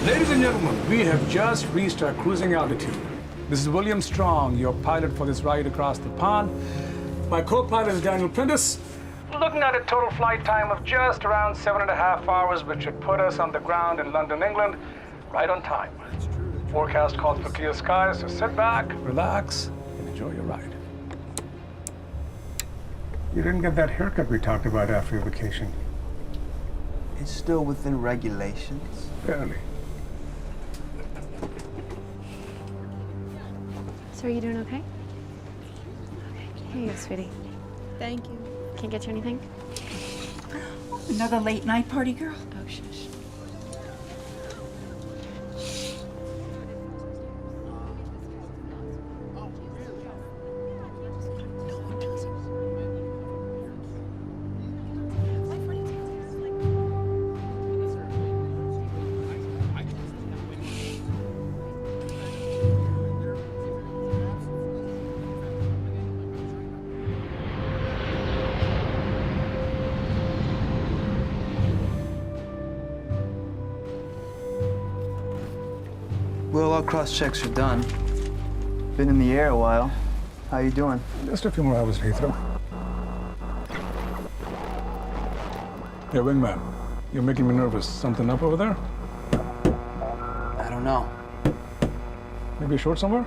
Ladies and gentlemen, we have just reached our cruising altitude. This is William Strong, your pilot for this ride across the pond. My co-pilot is Daniel Prentice. We're looking at a total flight time of just around 7.5 hours, which should put us on the ground in London, England, right on time. Forecast calls for clear skies, so sit back, relax, and enjoy your ride. You didn't get that haircut we talked about after your vacation. It's still within regulations. Barely. So are you doing okay? Okay, here you go, sweetie. Thank you. Can't get you anything? Another late night party, girl? Oh, shush. Well, all cross-checks are done. Been in the air a while. How you doing? Just a few more hours, Heathrow. Yeah, wingman, you're making me nervous. Something up over there? I don't know. Maybe short somewhere?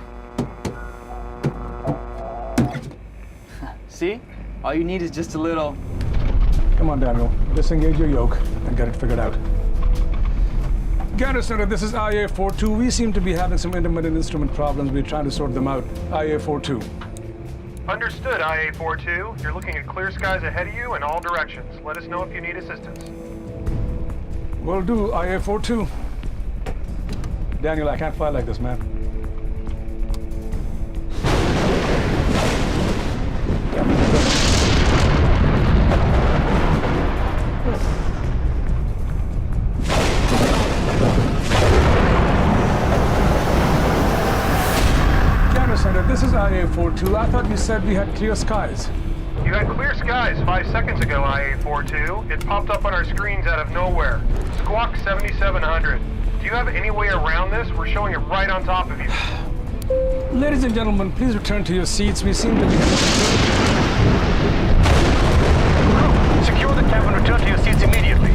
See? All you need is just a little... Come on, Daniel. Disengage your yoke and get it figured out. Gander Center, this is IA-42. We seem to be having some intermittent instrument problems. We're trying to sort them out. IA-42. Understood, IA-42. You're looking at clear skies ahead of you in all directions. Let us know if you need assistance. Will do, IA-42. Daniel, I can't fly like this, man. This is IA-42. I thought you said we had clear skies. You had clear skies 5 seconds ago, IA-42. It popped up on our screens out of nowhere. Squawk 7700. Do you have any way around this? We're showing it right on top of you. Ladies and gentlemen, please return to your seats. We seem to be... Secure the cabin. Return to your seats immediately.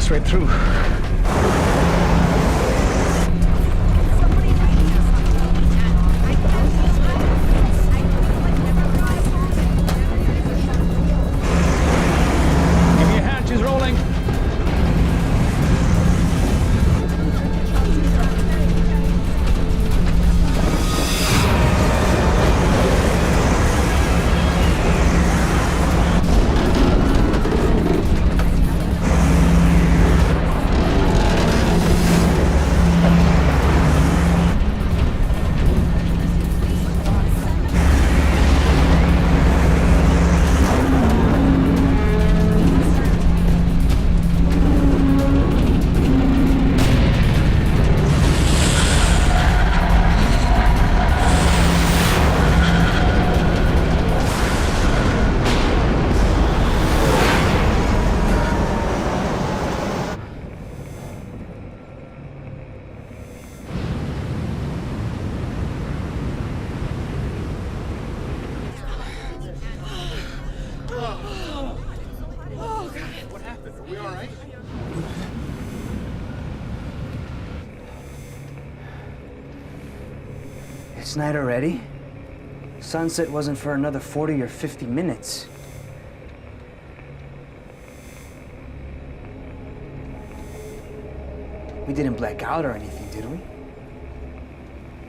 Straight through. Give me a hand, she's rolling. It's night already. Sunset wasn't for another 40 or 50 minutes. We didn't black out or anything, did we?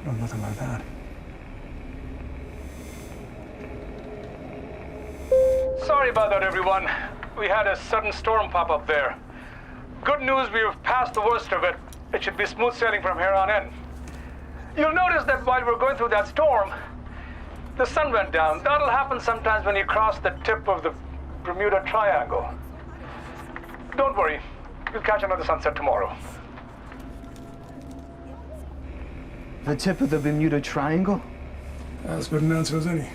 No, nothing like that. Sorry about that, everyone. We had a sudden storm pop up there. Good news, we've passed the worst of it. It should be smooth sailing from here on in. You'll notice that while we're going through that storm, the sun went down. That'll happen sometimes when you cross the tip of the Bermuda Triangle. Don't worry, we'll catch another sunset tomorrow. The tip of the Bermuda Triangle? As good an answer as any.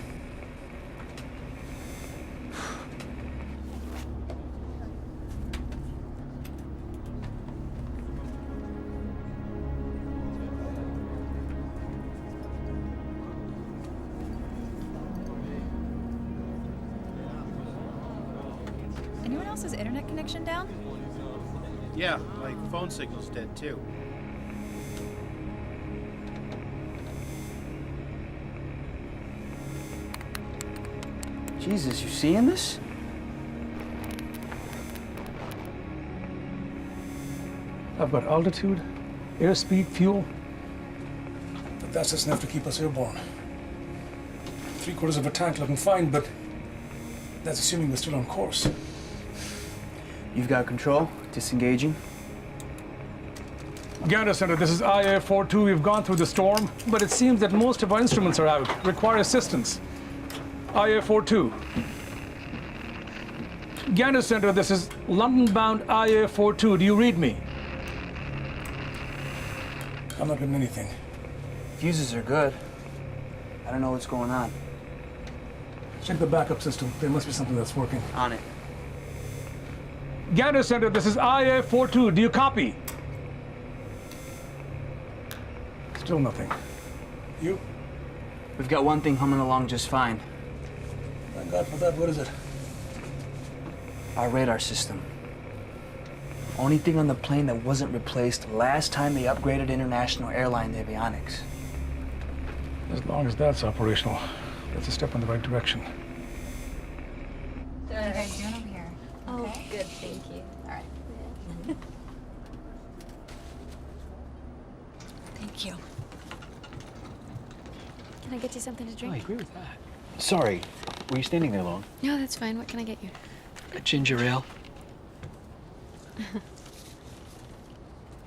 Anyone else's internet connection down? Yeah, my phone signal's dead too. Jesus, you seeing this? I've got altitude, airspeed, fuel. But that's just enough to keep us airborne. 3/4 of a tank looking fine, but that's assuming we're still on course. You've got control? Disengaging? Gander Center, this is IA-42. We've gone through the storm, but it seems that most of our instruments are out. Require assistance. IA-42. Gander Center, this is London-bound IA-42. Do you read me? I'm not getting anything. Fuses are good. I don't know what's going on. Check the backup system. There must be something that's working. On it. Gander Center, this is IA-42. Do you copy? Still nothing. You? We've got one thing humming along just fine. Thank God for that. What is it? Our radar system. Only thing on the plane that wasn't replaced last time they upgraded International Airlines avionics. As long as that's operational, that's a step in the right direction. What are you guys doing over here? Oh, good, thank you. All right. Thank you. Can I get you something to drink? I agree with that. Sorry, were you standing there long? No, that's fine. What can I get you? A ginger ale.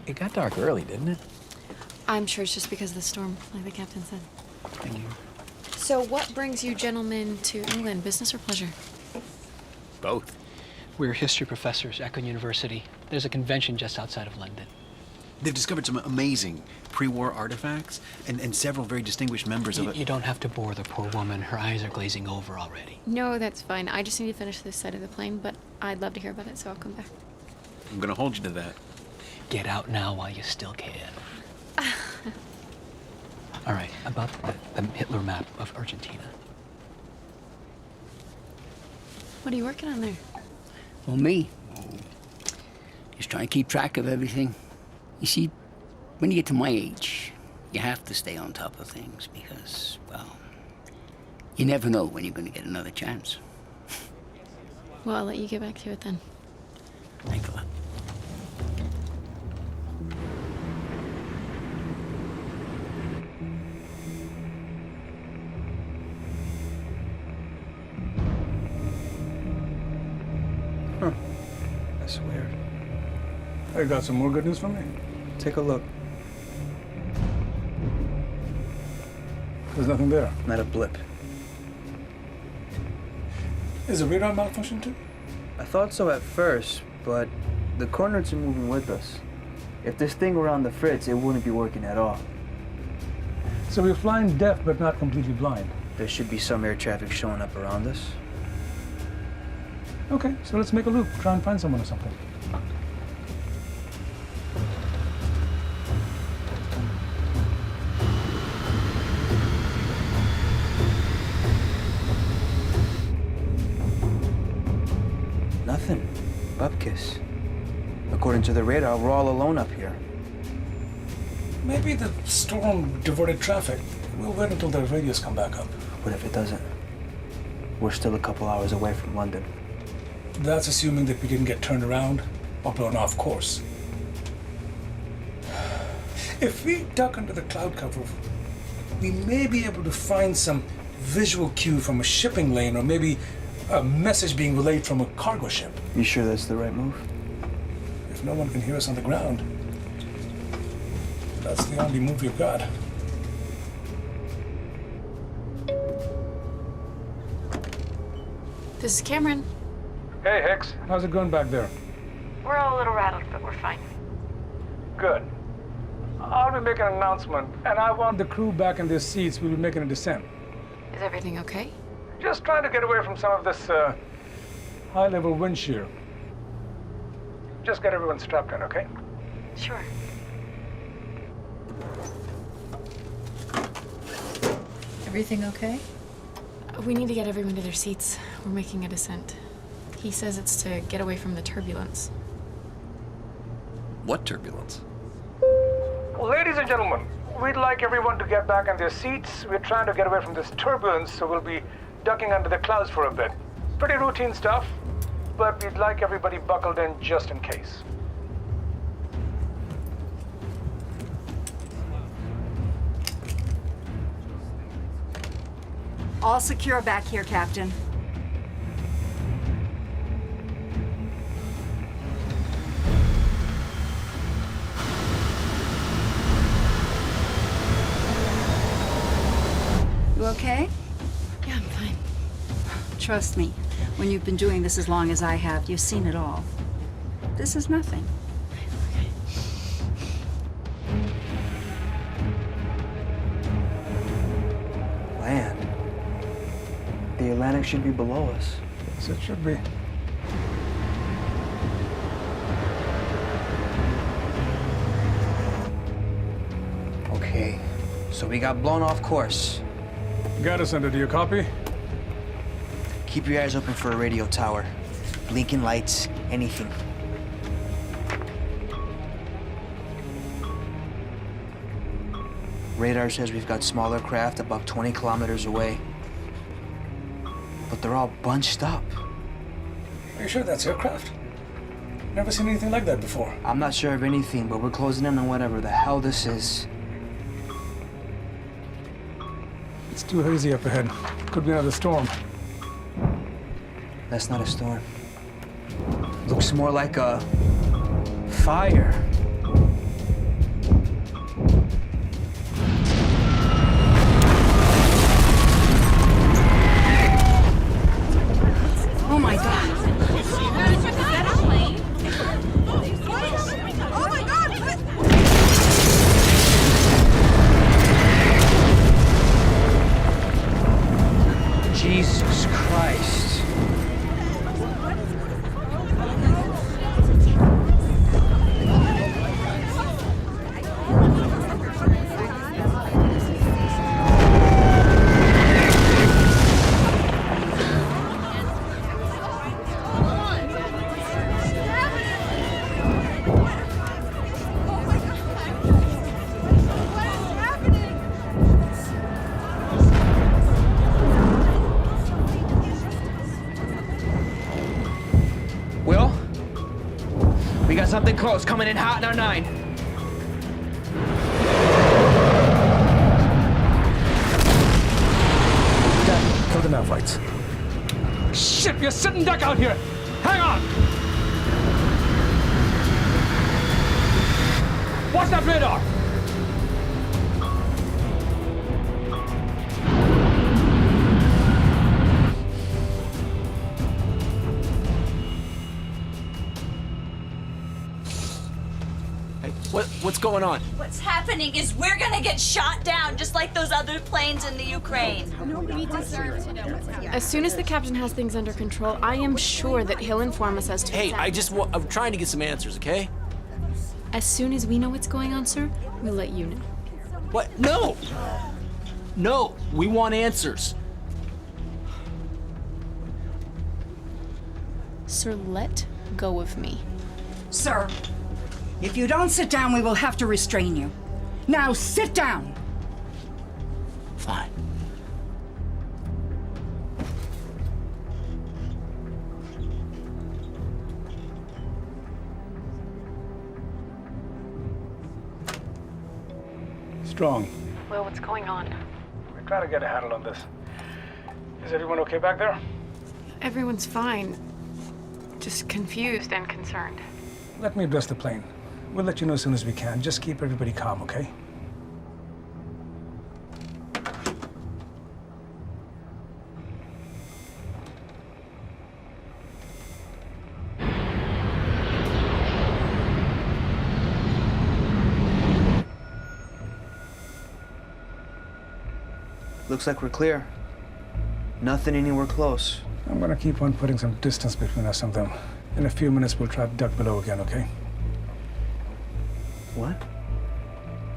It got dark early, didn't it? I'm sure it's just because of the storm, like the captain said. Thank you. So what brings you gentlemen to England, business or pleasure? Both. We're history professors at Eton University. There's a convention just outside of London. They've discovered some amazing pre-war artifacts and several very distinguished members of it. You don't have to bore the poor woman. Her eyes are glazing over already. No, that's fine. I just need to finish this side of the plane, but I'd love to hear about it, so I'll come back. I'm gonna hold you to that. Get out now while you still can. All right, about the Hitler map of Argentina. What are you working on there? Well, me, just trying to keep track of everything. You see, when you get to my age, you have to stay on top of things because, well, you never know when you're going to get another chance. Well, I'll let you get back to it then. Thanks a lot. That's weird. I got some more good news for me. Take a look. There's nothing there. Not a blip. Is the radar malfunction too? I thought so at first, but the coordinates are moving with us. If this thing were on the fritz, it wouldn't be working at all. So we're flying deaf but not completely blind. There should be some air traffic showing up around us. Okay, so let's make a loop. Try and find someone or something. Nothing. Bupkis. According to the radar, we're all alone up here. Maybe the storm diverted traffic. We'll wait until the radios come back up. What if it doesn't? We're still a couple hours away from London. That's assuming that we didn't get turned around or blown off course. If we duck under the cloud cover, we may be able to find some visual cue from a shipping lane or maybe a message being relayed from a cargo ship. You sure that's the right move? If no one can hear us on the ground, that's the only move we've got. This is Cameron. Hey, Hicks. How's it going back there? We're all a little rattled, but we're fine. Good. I'll be making an announcement, and I want the crew back in their seats. We'll be making a descent. Is everything okay? Just trying to get away from some of this high-level wind shear. Just get everyone strapped in, okay? Sure. Everything okay? We need to get everyone to their seats. We're making a descent. He says it's to get away from the turbulence. What turbulence? Ladies and gentlemen, we'd like everyone to get back in their seats. We're trying to get away from this turbulence, so we'll be ducking under the clouds for a bit. Pretty routine stuff, but we'd like everybody buckled in just in case. All secure back here, Captain. You okay? Yeah, I'm fine. Trust me, when you've been doing this as long as I have, you've seen it all. This is nothing. Land. The Atlantic should be below us. Yes, it should be. Okay, so we got blown off course. Got us under. Do you copy? Keep your eyes open for a radio tower. Blinking lights, anything. Radar says we've got smaller craft about 20 kilometers away. But they're all bunched up. Are you sure that's aircraft? Never seen anything like that before. I'm not sure of anything, but we're closing in on whatever the hell this is. It's too hazy up ahead. Could be another storm. That's not a storm. Looks more like a fire. Oh my God. Jesus Christ. Will? We got something close coming in hot in our 9. Dad, kill the nav lights. Shit, we're sitting duck out here. Hang on. Watch that radar. What's going on? What's happening is we're gonna get shot down just like those other planes in the Ukraine. We deserve to know what's happening. As soon as the captain has things under control, I am sure that he'll inform us as to Hey, exactly. I'm trying to get some answers, okay? As soon as we know what's going on, sir, we'll let you know. What? No! No, we want answers. Sir, let go of me. Sir, if you don't sit down, we will have to restrain you. Now sit down. Fine. Strong. Well, what's going on? We're trying to get a handle on this. Is everyone okay back there? Everyone's fine. Just confused and concerned. Let me address the plane. We'll let you know as soon as we can. Just keep everybody calm, okay? Looks like we're clear. Nothing anywhere close. I'm gonna keep on putting some distance between us and them. In a few minutes, we'll try to duck below again, okay? What?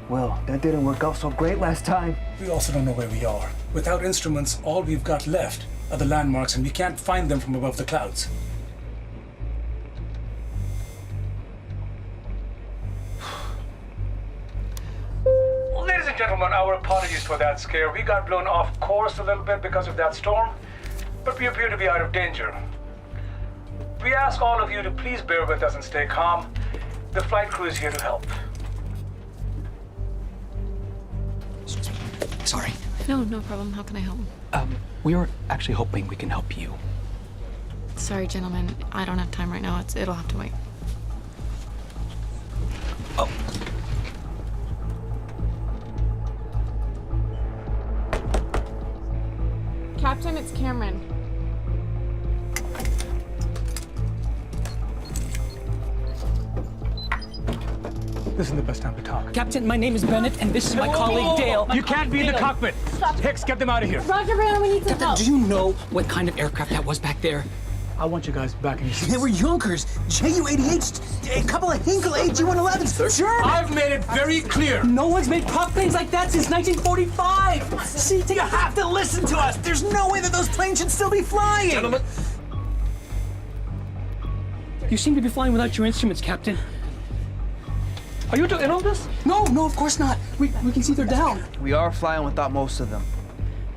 Well, that didn't work out so great last time. We also don't know where we are. Without instruments, all we've got left are the landmarks, and we can't find them from above the clouds. Ladies and gentlemen, our apologies for that scare. We got blown off course a little bit because of that storm, but we appear to be out of danger. We ask all of you to please bear with us and stay calm. The flight crew is here to help. Sorry. No, no problem. How can I help? We were actually hoping we can help you. Sorry, gentlemen. I don't have time right now. It'll have to wait. Oh. Captain, it's Cameron. This isn't the best time to talk. Captain, my name is Bennett, and this is my colleague Dale. You can't be in the cockpit. Hicks, get them out of here. Roger, Brown, we need some help. Do you know what kind of aircraft that was back there? I want you guys back in your seats. They were Junkers, Ju-88s, a couple of Hinkle AG-111s. Sure. I've made it very clear. No one's made prop planes like that since 1945. See, you have to listen to us. There's no way that those planes should still be flying. Gentlemen. You seem to be flying without your instruments, Captain. Are you in on this? No, of course not. We can see they're down. We are flying without most of them.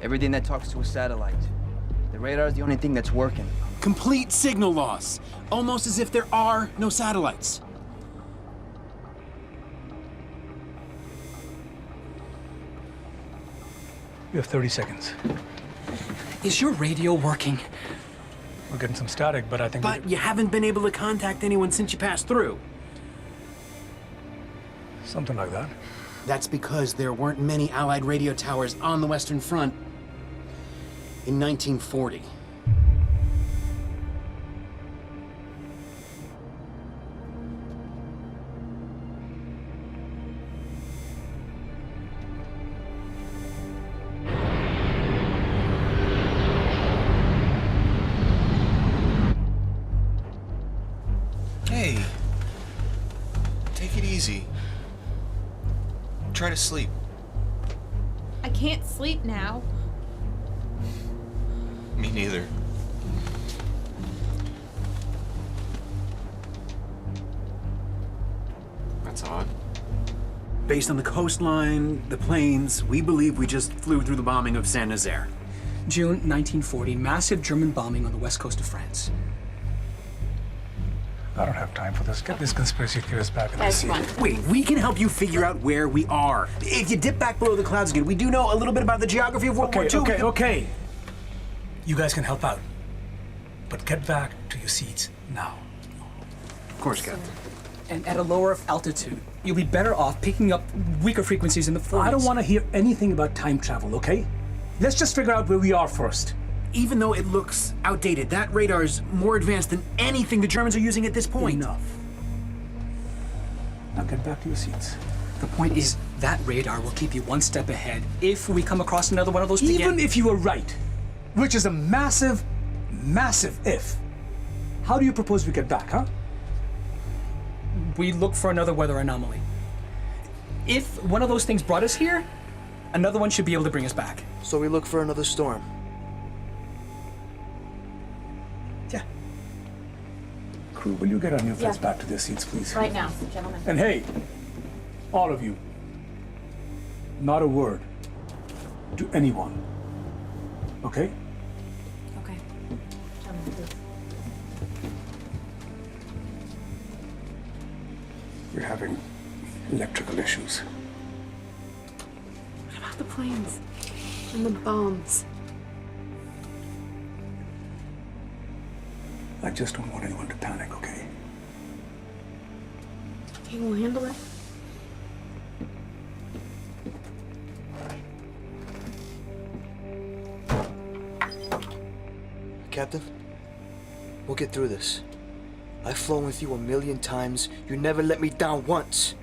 Everything that talks to a satellite. The radar is the only thing that's working. Complete signal loss. Almost as if there are no satellites. You have 30 seconds. Is your radio working? We're getting some static, but I think... But you haven't been able to contact anyone since you passed through. Something like that. That's because there weren't many Allied radio towers on the Western Front in 1940. Hey, take it easy. Try to sleep. I can't sleep now. Me neither. That's odd. Based on the coastline, the plains, we believe we just flew through the bombing of Saint-Nazaire. June 1940, massive German bombing on the west coast of France. I don't have time for this. Get these conspiracy theorists back in the seat. Wait, we can help you figure out where we are. If you dip back below the clouds again, we do know a little bit about the geography of World War II. Okay. You guys can help out. But get back to your seats now. Of course, Captain. And at a lower altitude, you'll be better off picking up weaker frequencies in the 40s. I don't want to hear anything about time travel, okay? Let's just figure out where we are first. Even though it looks outdated, that radar's more advanced than anything the Germans are using at this point. Enough. Now get back to your seats. The point is, that radar will keep you one step ahead if we come across another one of those Even if you were right, which is a massive, massive if, how do you propose we get back, huh? We look for another weather anomaly. If one of those things brought us here, another one should be able to bring us back. So we look for another storm. Yeah. Crew, will you get our new friends back to their seats, please? Right now, gentlemen. And hey, all of you, not a word to anyone. Okay? Okay. We're having electrical issues. What about the planes? And the bombs? I just don't want anyone to panic, okay? Okay, we'll handle it. Captain, we'll get through this. I've flown with you 1,000,000 times. You never let me down once.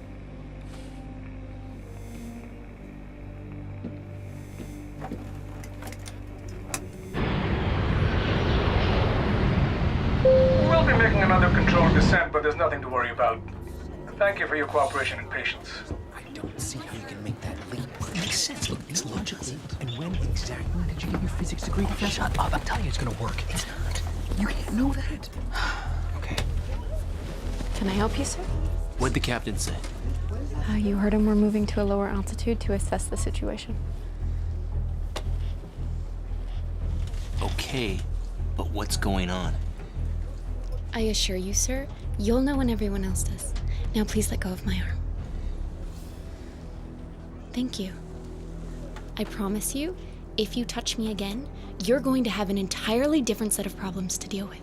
We'll be making another controlled descent, but there's nothing to worry about. Thank you for your cooperation and patience. I don't see how you can make that leap. It makes sense. Look, it's logical. And when exactly did you get your physics degree? Shut up. I'm telling you it's gonna work. It's not. You can't know that. Okay. Can I help you, sir? What'd the captain say? You heard him. We're moving to a lower altitude to assess the situation. Okay, but what's going on? I assure you, sir, you'll know when everyone else does. Now please let go of my arm. Thank you. I promise you, if you touch me again, you're going to have an entirely different set of problems to deal with.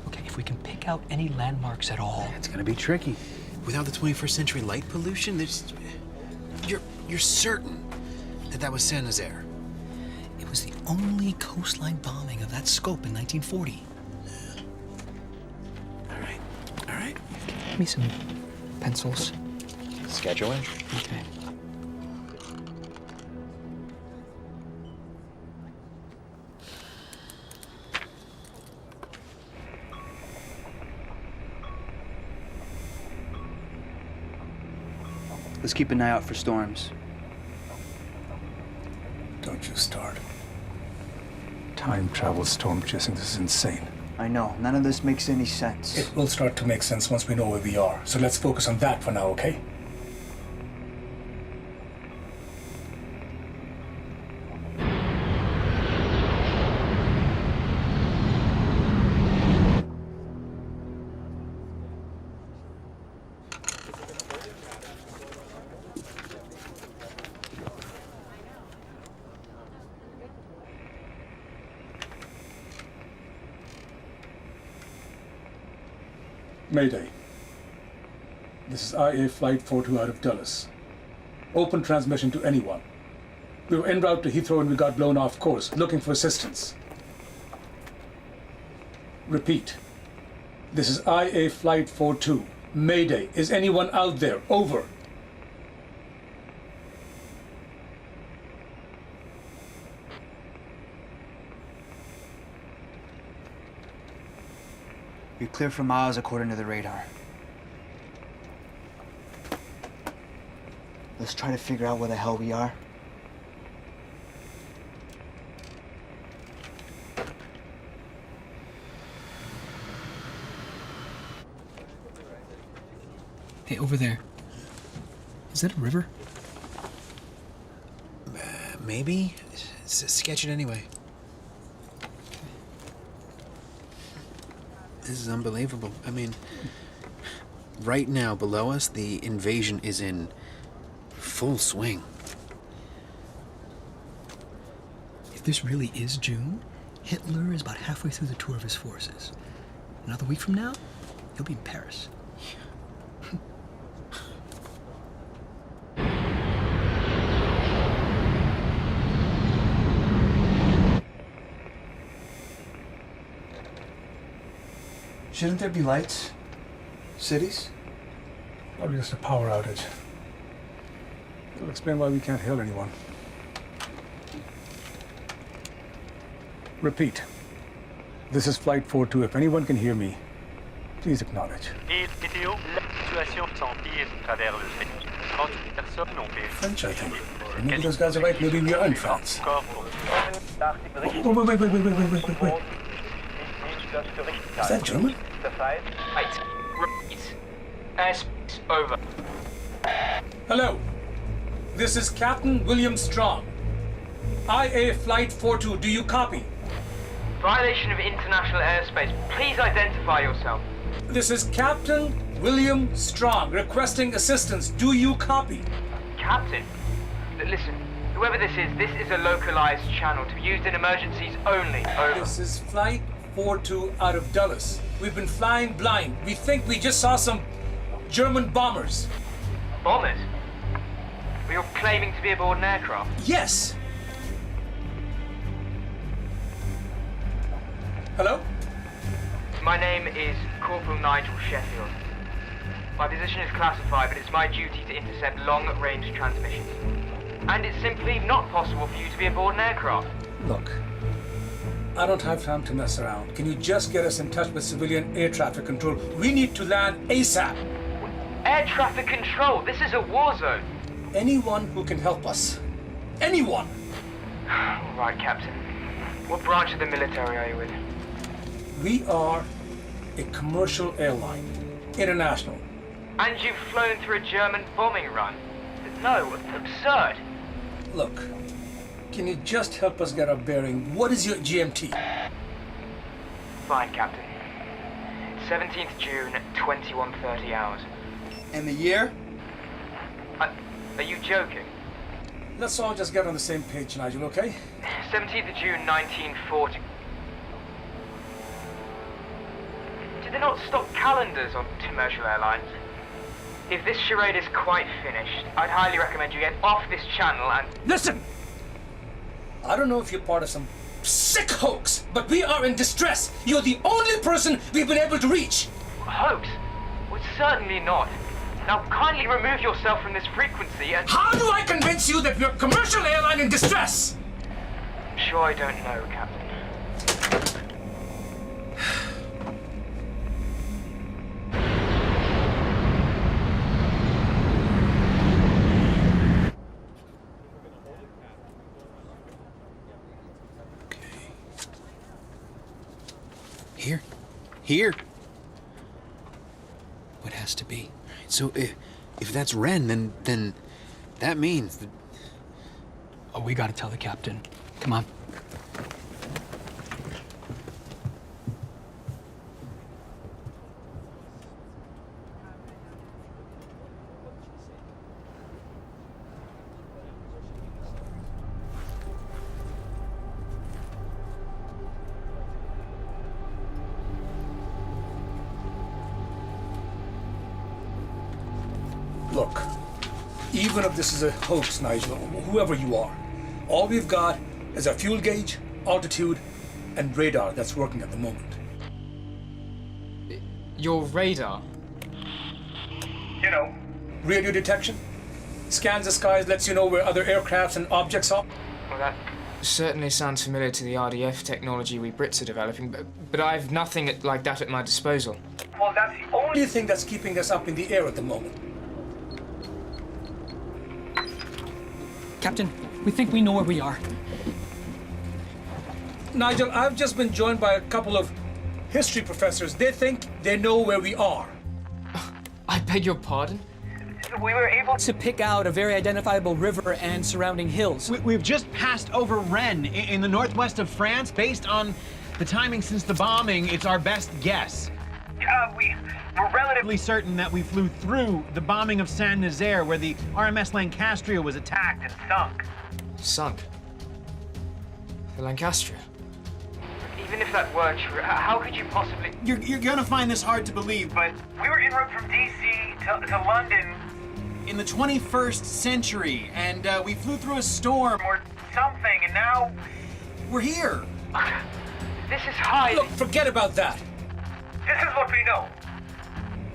Okay, if we can pick out any landmarks at all. It's gonna be tricky. Without the 21st century light pollution, you're certain that was Saint-Nazaire. It was the only coastline bombing of that scope in 1940. All right. Give me some pencils. Scheduling? Okay. Let's keep an eye out for storms. Don't you start. Time travel storm chasing, this is insane. I know, none of this makes any sense. It will start to make sense once we know where we are. So let's focus on that for now, okay? Mayday. This is IA Flight 42 out of Dulles. Open transmission to anyone. We were en route to Heathrow and we got blown off course, looking for assistance. Repeat. This is IA Flight 42. Mayday. Is anyone out there? Over. You're clear for miles according to the radar. Let's try to figure out where the hell we are. Hey, over there. Is that a river? Maybe. Sketch it anyway. This is unbelievable. I mean, right now below us, the invasion is in full swing. If this really is June, Hitler is about halfway through the tour of his forces. Another week from now, he'll be in Paris. Shouldn't there be lights? Cities? Probably just a power outage. It'll explain why we can't hail anyone. Repeat. This is Flight 42. If anyone can hear me, please acknowledge. French, I think. Maybe those guys are right. Maybe we are in France. Wait. Is that German? Over. Hello. This is Captain William Strong. IA Flight 42. Do you copy? Violation of international airspace. Please identify yourself. This is Captain William Strong requesting assistance. Do you copy? Captain? Listen, Whoever this is a localized channel to be used in emergencies only. Over. This is Flight 42 out of Dulles. We've been flying blind. We think we just saw some German bombers. Bombers? Were you claiming to be aboard an aircraft? Yes. Hello? My name is Corporal Nigel Sheffield. My position is classified, but it's my duty to intercept long-range transmissions. And it's simply not possible for you to be aboard an aircraft. Look, I don't have time to mess around. Can you just get us in touch with civilian air traffic control? We need to land ASAP. Air traffic control? This is a war zone. Anyone who can help us. Anyone! All right, Captain. What branch of the military are you with? We are a commercial airline. International. And you've flown through a German bombing run? No, absurd. Look, can you just help us get our bearing? What is your GMT? Fine, Captain. 17th June, 21:30 hours. And the year? Are you joking? Let's all just get on the same page, Nigel, okay? 17th of June, 1940. Did they not stock calendars on commercial airlines? If this charade is quite finished, I'd highly recommend you get off this channel and... Listen! I don't know if you're part of some sick hoax, but we are in distress. You're the only person we've been able to reach. Hoax? Well, certainly not. Now kindly remove yourself from this frequency and... How do I convince you that we're a commercial airline in distress? I'm sure I don't know, Captain. Here. What has to be? So if that's Ren, then that means that... Oh, we gotta tell the captain. Come on. Look, even if this is a hoax, Nigel, whoever you are, all we've got is a fuel gauge, altitude, and radar that's working at the moment. Your radar? You know, radio detection. Scans the skies, lets you know where other aircrafts and objects are. Well, that certainly sounds familiar to the RDF technology we Brits are developing, but I've nothing like that at my disposal. Well, that's the only thing that's keeping us up in the air at the moment. Captain, we think we know where we are. Nigel, I've just been joined by a couple of history professors. They think they know where we are. I beg your pardon? We were able to pick out a very identifiable river and surrounding hills. We've just passed over Rennes in the northwest of France. Based on the timing since the bombing, it's our best guess. We're relatively certain that we flew through the bombing of Saint-Nazaire, where the RMS Lancastria was attacked and sunk. Sunk? The Lancastria? Even if that were true, how could you possibly... You're gonna find this hard to believe, but we were en route from DC to London in the 21st century, and we flew through a storm or something, and now we're here. This is high. Look, forget about that. This is what we know.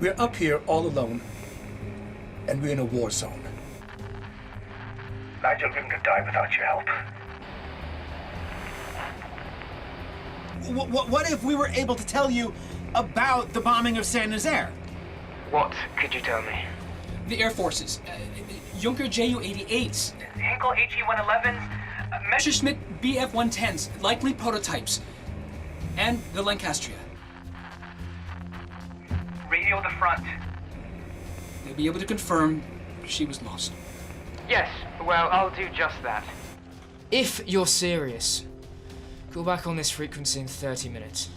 We're up here all alone, and we're in a war zone. Nigel wouldn't have died without your help. What if we were able to tell you about the bombing of Saint-Nazaire? What could you tell me? The Air Forces, Junker Ju-88s, Hinkle HE-111s, Messerschmitt Bf-110s, likely prototypes, and the Lancastria. Radio the front. They'll be able to confirm she was lost. Yes, well, I'll do just that. If you're serious, go back on this frequency in 30 minutes.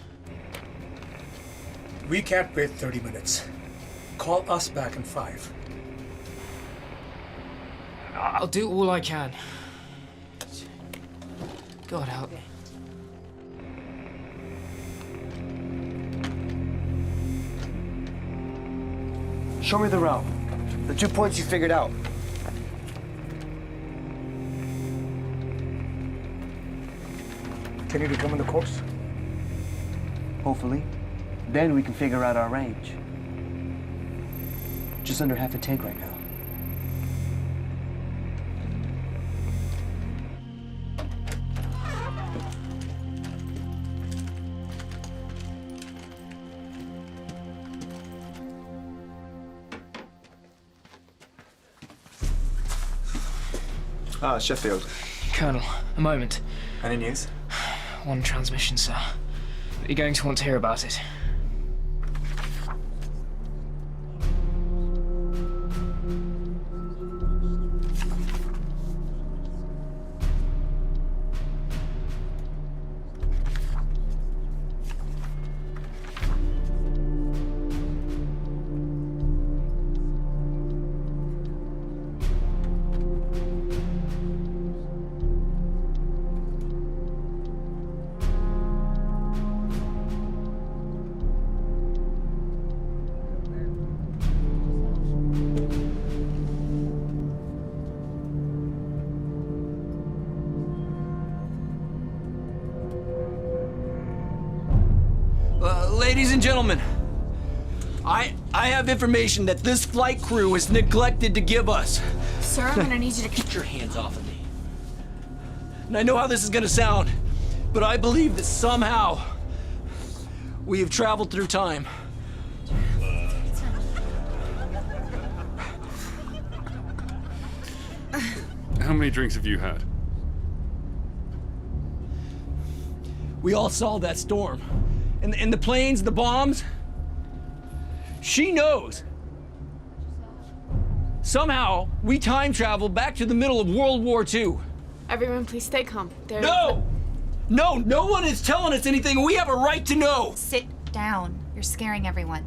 We can't wait 30 minutes. Call us back in 5. I'll do all I can. God help me. Show me the route. The 2 points you figured out. Can you determine the course? Hopefully. Then we can figure out our range. Just under half a take right now. Sheffield. Colonel, a moment. Any news? One transmission, sir. You're going to want to hear about it. Ladies and gentlemen, I have information that this flight crew has neglected to give us. Sir, I'm gonna need you to Get your hands off of me. And I know how this is gonna sound, but I believe that somehow we have traveled through time. How many drinks have you had? We all saw that storm. And the planes, the bombs. She knows. Somehow, we time traveled back to the middle of World War II. Everyone, please stay calm. No! No one is telling us anything. We have a right to know. Sit down. You're scaring everyone.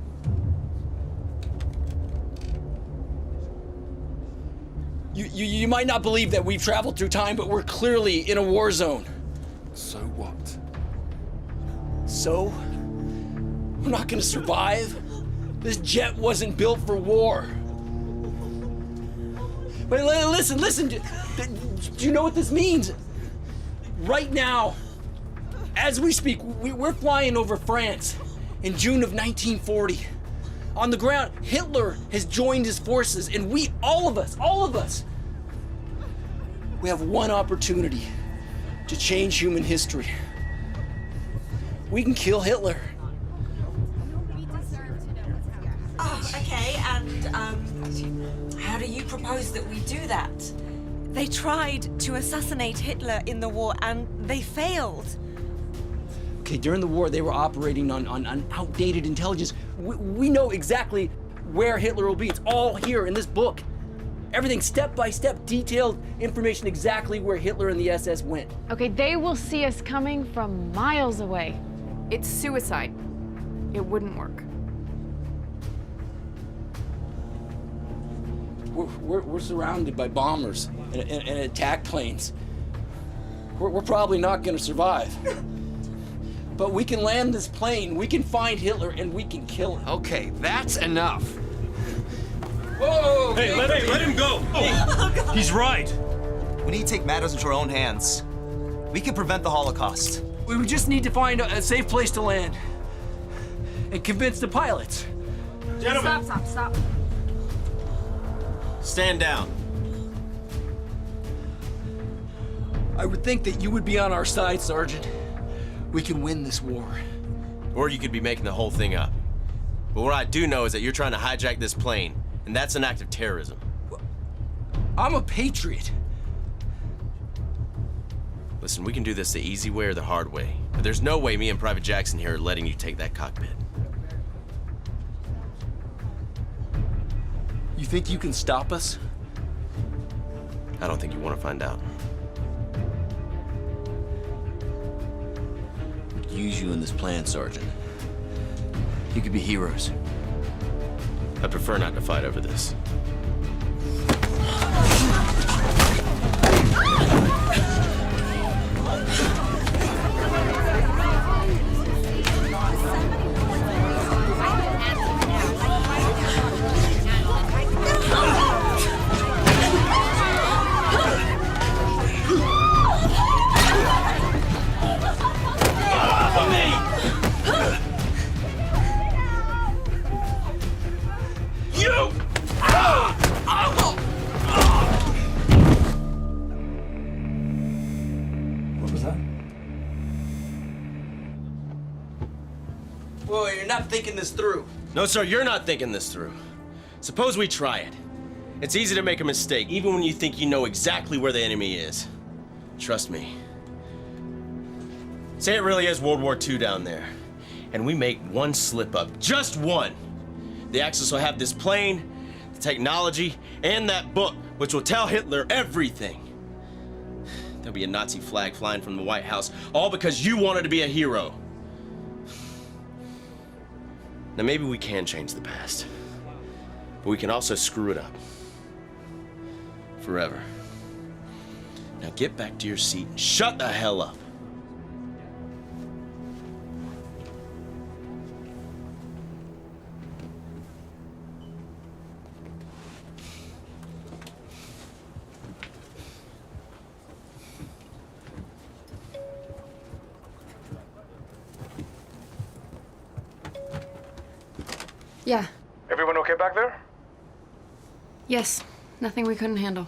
You might not believe that we've traveled through time, but we're clearly in a war zone. So what? So? We're not gonna survive? This jet wasn't built for war. But listen, do you know what this means? Right now, as we speak, we're flying over France in June of 1940. On the ground, Hitler has joined his forces, and we, all of us, we have one opportunity to change human history. We can kill Hitler. Oh, okay, and how do you propose that we do that? They tried to assassinate Hitler in the war and they failed. Okay, during the war, they were operating on outdated intelligence. We know exactly where Hitler will be. It's all here in this book. Everything step by step, detailed information exactly where Hitler and the SS went. Okay, they will see us coming from miles away. It's suicide. It wouldn't work. We're surrounded by bombers and attack planes. We're probably not gonna survive. But we can land this plane, we can find Hitler, and we can kill him. Okay, that's enough. Whoa! Hey, let him go! Oh, he's right. We need to take matters into our own hands. We can prevent the Holocaust. We just need to find a safe place to land and convince the pilots. Gentlemen. Stop. Stand down. I would think that you would be on our side, Sergeant. We can win this war. Or you could be making the whole thing up. But what I do know is that you're trying to hijack this plane, and that's an act of terrorism. I'm a patriot. Listen, we can do this the easy way or the hard way, but there's no way me and Private Jackson here are letting you take that cockpit. You think you can stop us? I don't think you want to find out. We could use you in this plan, Sergeant. You could be heroes. I prefer not to fight over this. was that? Well, you're not thinking this through. No, sir, you're not thinking this through. Suppose we try it. It's easy to make a mistake, even when you think you know exactly where the enemy is. Trust me. Say it really is World War II down there, and we make one slip up, just one. The Axis will have this plane, the technology, and that book, which will tell Hitler everything. There'll be a Nazi flag flying from the White House, all because you wanted to be a hero. Now, maybe we can change the past, but we can also screw it up. Forever. Now get back to your seat and shut the hell up. Yeah. Everyone okay back there? Yes. Nothing we couldn't handle.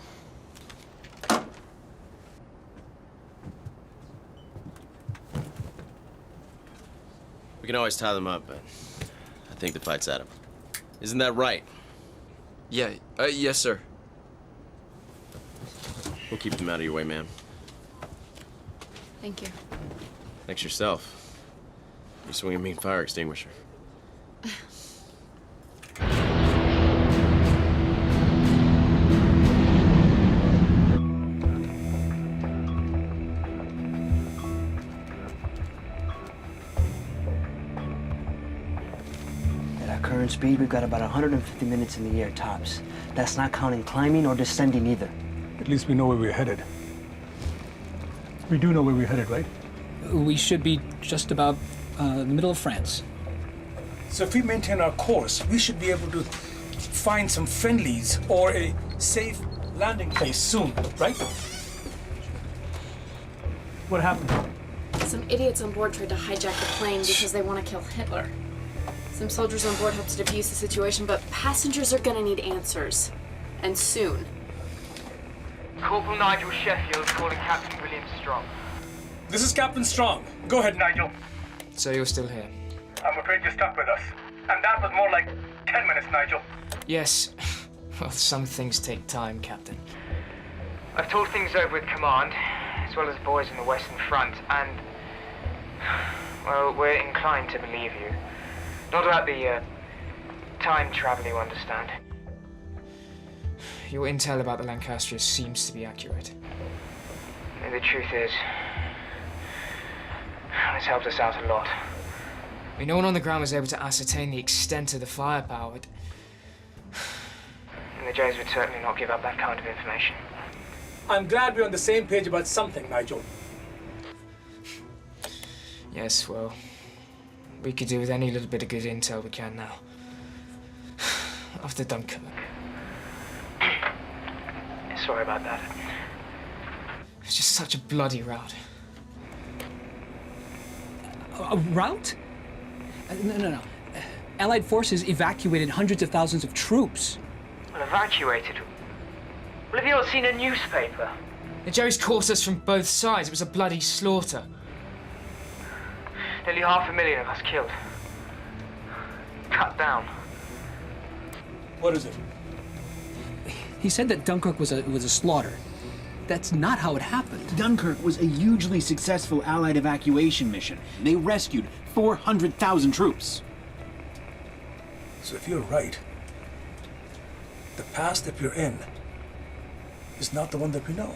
We can always tie them up, but I think the fight's at 'em. Isn't that right? Yeah, yes, sir. We'll keep them out of your way, ma'am. Thank you. Thanks yourself. You swing a mean fire extinguisher. At our current speed, we've got about 150 minutes in the air tops. That's not counting climbing or descending either. At least we know where we're headed. We do know where we're headed, right? We should be just about the middle of France. So if we maintain our course, we should be able to find some friendlies or a safe landing place soon, right? What happened? Some idiots on board tried to hijack the plane because they want to kill Hitler. Some soldiers on board hope to defuse the situation, but passengers are gonna need answers. And soon. Corporal Nigel Sheffield calling Captain William Strong. This is Captain Strong. Go ahead, Nigel. So you're still here? I'm afraid you're stuck with us. And that was more like 10 minutes, Nigel. Yes. Well, some things take time, Captain. I've talked things over with command, as well as the boys in the Western Front, and... well, we're inclined to believe you. Not about the, time travel, you understand. Your intel about the Lancastrians seems to be accurate. And the truth is, it's helped us out a lot. I mean, no one on the ground was able to ascertain the extent of the firepower. And the Jays would certainly not give up that kind of information. I'm glad we're on the same page about something, Nigel. Yes, well, we could do with any little bit of good intel we can now. After Dunkirk. Sorry about that. It's just such a bloody rout. A rout? No. Allied forces evacuated hundreds of thousands of troops. Well, evacuated? Well, have you not seen a newspaper? The Jerry's caught us from both sides. It was a bloody slaughter. Nearly 500,000 of us killed. Cut down. What is it? He said that Dunkirk was a slaughter. That's not how it happened. Dunkirk was a hugely successful Allied evacuation mission. They rescued 400,000 troops. So if you're right, the past that we're in is not the one that we know.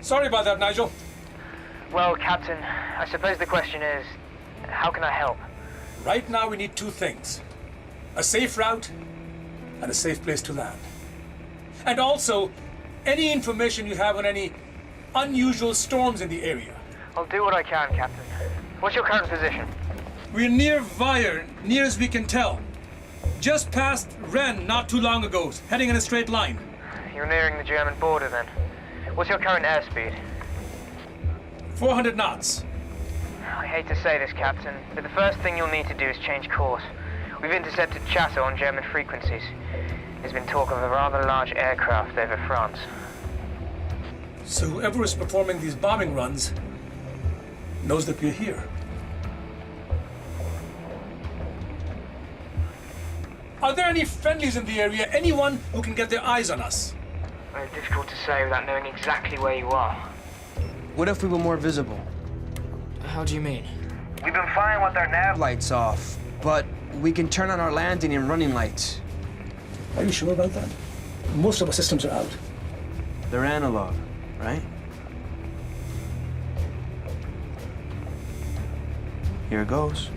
Sorry about that, Nigel. Well, Captain, I suppose the question is, how can I help? Right now we need two things. A safe route and a safe place to land. And also, any information you have on any unusual storms in the area. I'll do what I can, Captain. What's your current position? We're near Weiher, near as we can tell. Just past Rennes not too long ago, heading in a straight line. You're nearing the German border then. What's your current airspeed? 400 knots. I hate to say this, Captain, but the first thing you'll need to do is change course. We've intercepted chatter on German frequencies. There's been talk of a rather large aircraft over France. So whoever is performing these bombing runs knows that we're here. Are there any friendlies in the area? Anyone who can get their eyes on us? Very difficult to say without knowing exactly where you are. What if we were more visible? How do you mean? We've been flying with our nav Lights off, but we can turn on our landing and running lights. Are you sure about that? Most of our systems are out. They're analog, right? Here goes.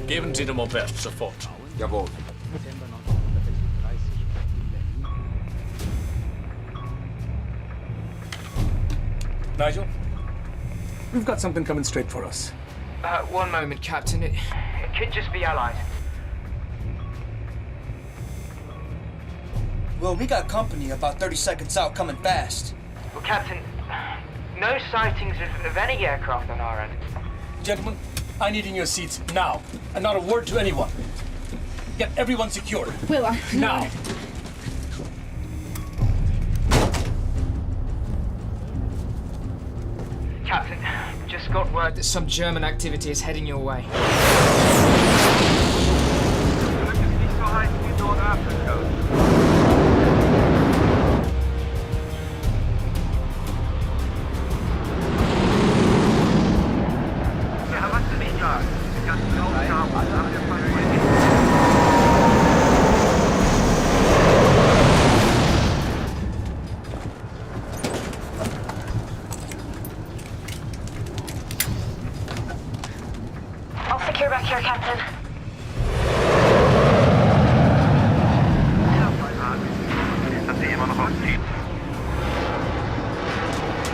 Geben Sie dem Moped sofort. Jawohl. Nigel, we've got something coming straight for us. One moment, Captain. It could just be allies. Well, we got company about 30 seconds out coming fast. Well, Captain, no sightings of any aircraft on our end. Gentlemen, I need in your seats now, and not a word to anyone. Get everyone secured. Will, Now. Captain, just got word that some German activity is heading your way. I'll secure back here, Captain.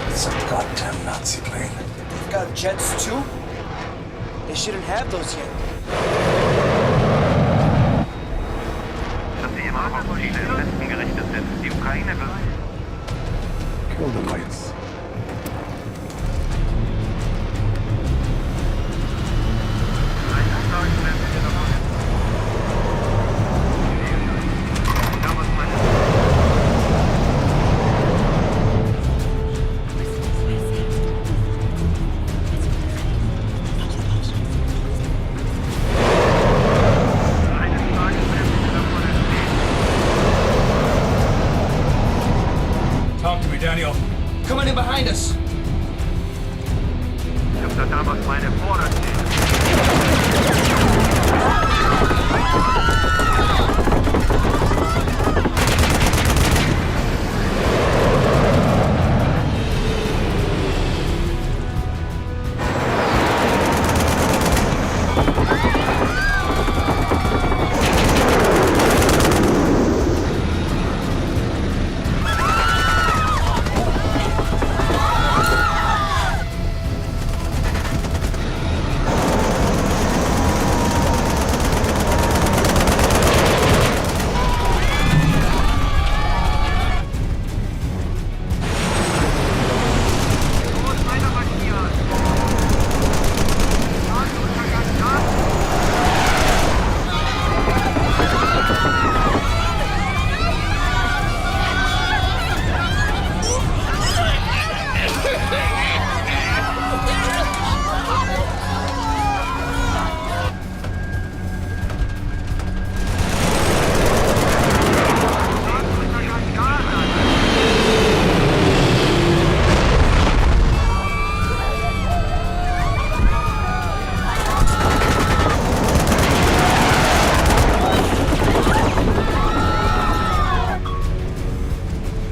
It's a goddamn Nazi plane. They've got jets too? They shouldn't have those yet. Kill the lights. Talk to me, Daniel. Coming in behind us.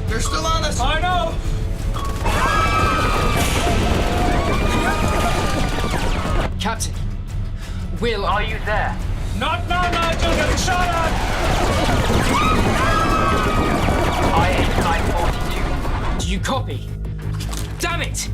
They're still on us. I know. Captain, Will, Are you there? Not now, Nigel. Getting shot at. IH-942. do you copy? Damn it!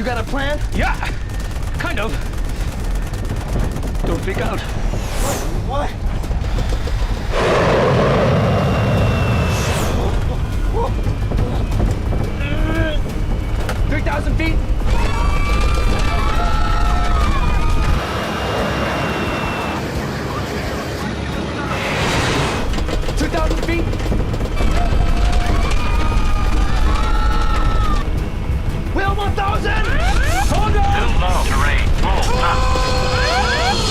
got a plan? Yeah, kind of. Don't freak out. What? 3,000 feet. Will 1,000! Hold on! Too low. Terrain. Full up.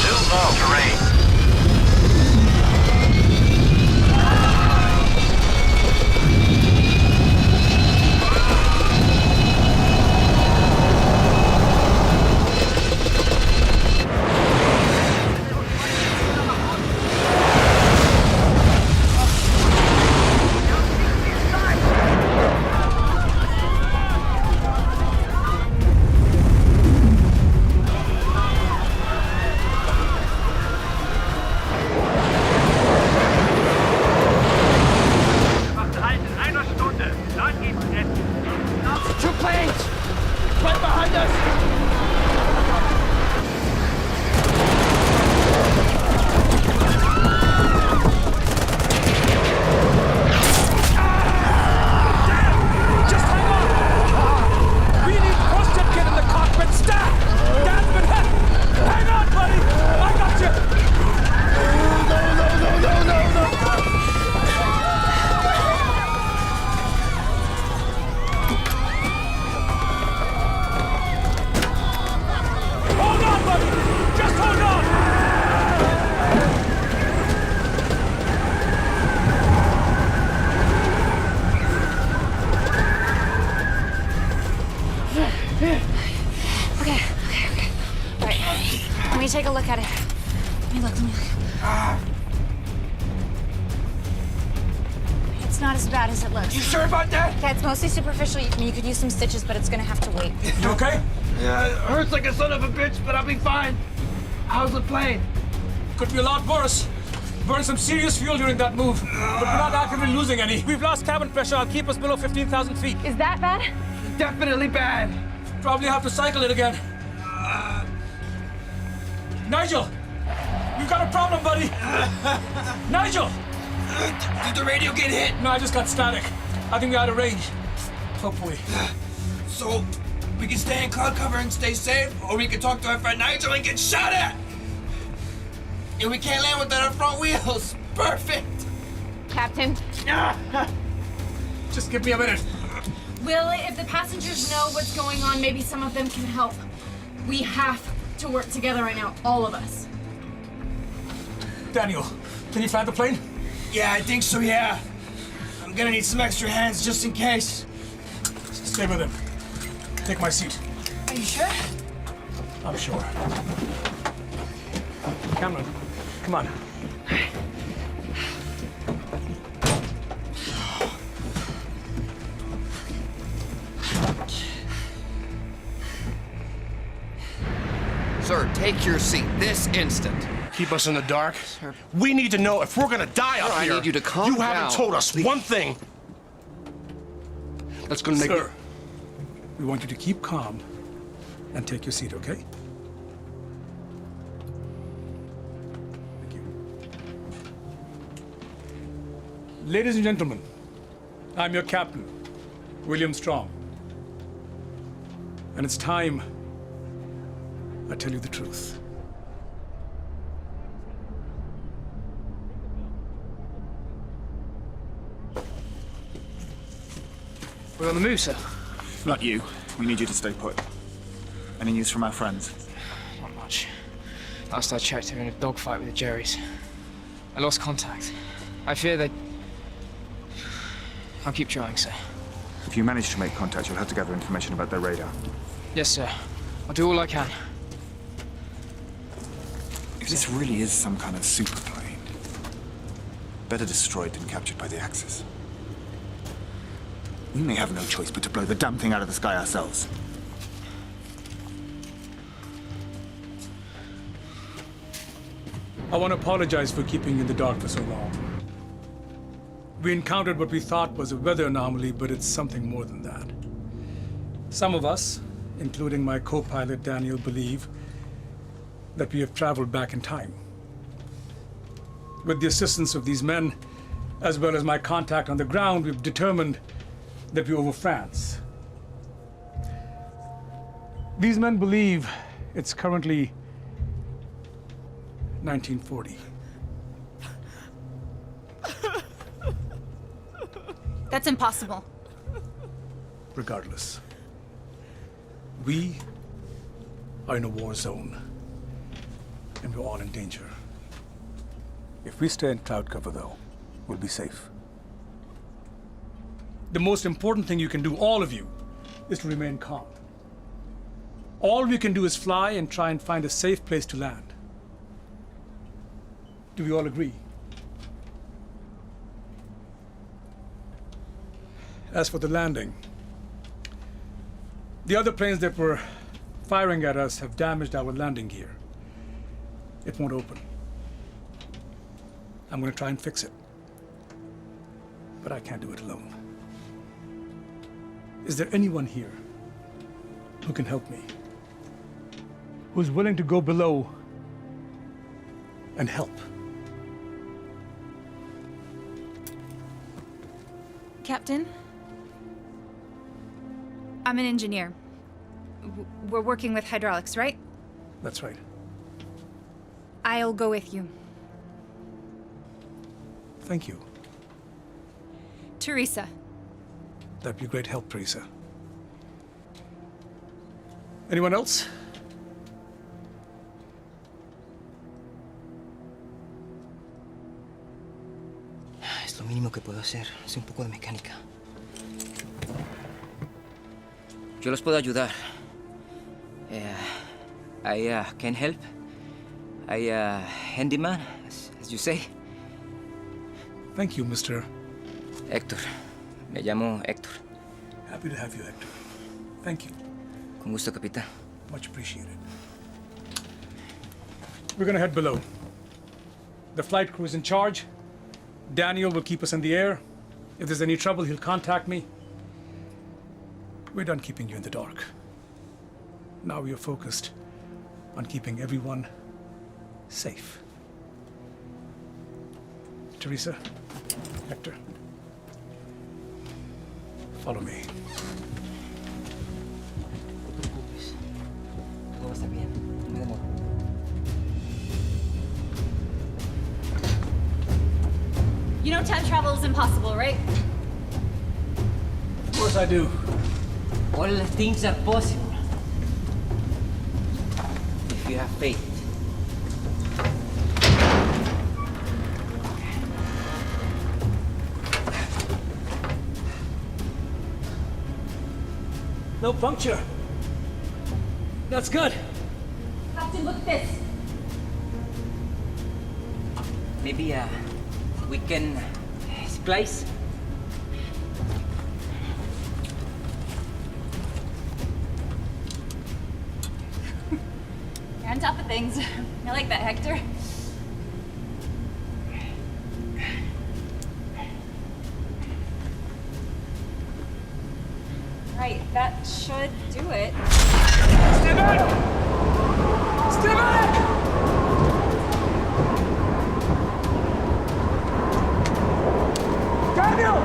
Too low. Terrain. Two planes! Right behind us! Just hang on! We need first aid kit in the cockpit stack! Dan's been hit! Hang on, buddy! I got you! Hold on, buddy! Just hold on! Okay. All right. Let me take a look at it. Let me look. It's not as bad as it looks. You sure about that? Yeah, it's mostly superficial. You could use some stitches, but it's gonna have to wait. You okay? Yeah, it hurts like a son of a bitch, but I'll be fine. How's the plane? Could be a lot worse. Burned some serious fuel during that move, but we're not actively losing any. We've lost cabin pressure. I'll keep us below 15,000 feet. Is that bad? Definitely bad. Probably have to cycle it again. Nigel! We've got a problem, buddy! Nigel! Did the radio get hit? No, I just got static. I think we're out of range. Hopefully. So, we can stay in cloud cover and stay safe, or we can talk to our friend Nigel and get shot at! And we can't land without our front wheels. Perfect! Captain. Just give me a minute. Will, if the passengers know what's going on, maybe some of them can help. We have to work together right now, all of us. Daniel, can you fly the plane? Yeah, I think so, yeah. I'm gonna need some extra hands just in case. Stay with him. Take my seat. Are you sure? I'm sure. Cameron, come on. Sir, take your seat this instant. Keep us in the dark. We need to know if we're gonna die up I here. need you to calm You haven't down. told us one thing. That's gonna make Sir, we want you to keep calm and take your seat, okay? Thank you. Ladies and gentlemen, I'm your captain, William Strong. And it's time I tell you the truth. We're on the move, sir. Not you. We need you to stay put. Any news from our friends? Not much. Last I checked, they were in a dogfight with the Jerrys. I lost contact. I fear they... I'll keep trying, sir. If you manage to make contact, you'll have to gather information about their radar. Yes, sir. I'll do all I can. If this really is some kind of super plane, better destroyed than captured by the Axis. We may have no choice but to blow the damn thing out of the sky ourselves. I want to apologize for keeping you in the dark for so long. We encountered what we thought was a weather anomaly, but it's something more than that. Some of us, including my co-pilot Daniel, believe that we have traveled back in time. With the assistance of these men, as well as my contact on the ground, we've determined that we're over France. These men believe it's currently 1940. That's impossible. Regardless, we are in a war zone, and we're all in danger. If we stay in cloud cover, though, we'll be safe. The most important thing you can do, all of you, is to remain calm. All we can do is fly and try and find a safe place to land. Do we all agree? As for the landing, the other planes that were firing at us have damaged our landing gear. It won't open. I'm going to try and fix it. But I can't do it alone. Is there anyone here who can help me? Who's willing to go below and help? Captain? I'm an engineer. We're working with hydraulics, right? That's right. I'll go with you. Thank you. Teresa. That'd be a great help, Teresa. Anyone else? Es lo mínimo que puedo hacer. Es un poco de mecánica. Yo los puedo ayudar. I can help. I handyman, as you say. Thank you, Mr. Héctor. Me llamo Héctor. Happy to have you, Hector. Thank you. Con gusto, capitán. Much appreciated. We're gonna head below. The flight crew is in charge. Daniel will keep us in the air. If there's any trouble, he'll contact me. We're done keeping you in the dark. Now we are focused on keeping everyone safe. Teresa, Hector, follow me. Todo va a estar bien. No me demoro. You know time travel is impossible, right? Of course I do. All things are possible. If you have faith. No puncture. That's good. Captain, look at this. Maybe we can splice. You're on top of things. I like that, Hector. Right, that should do it. Stay back! Stay back! Daniel!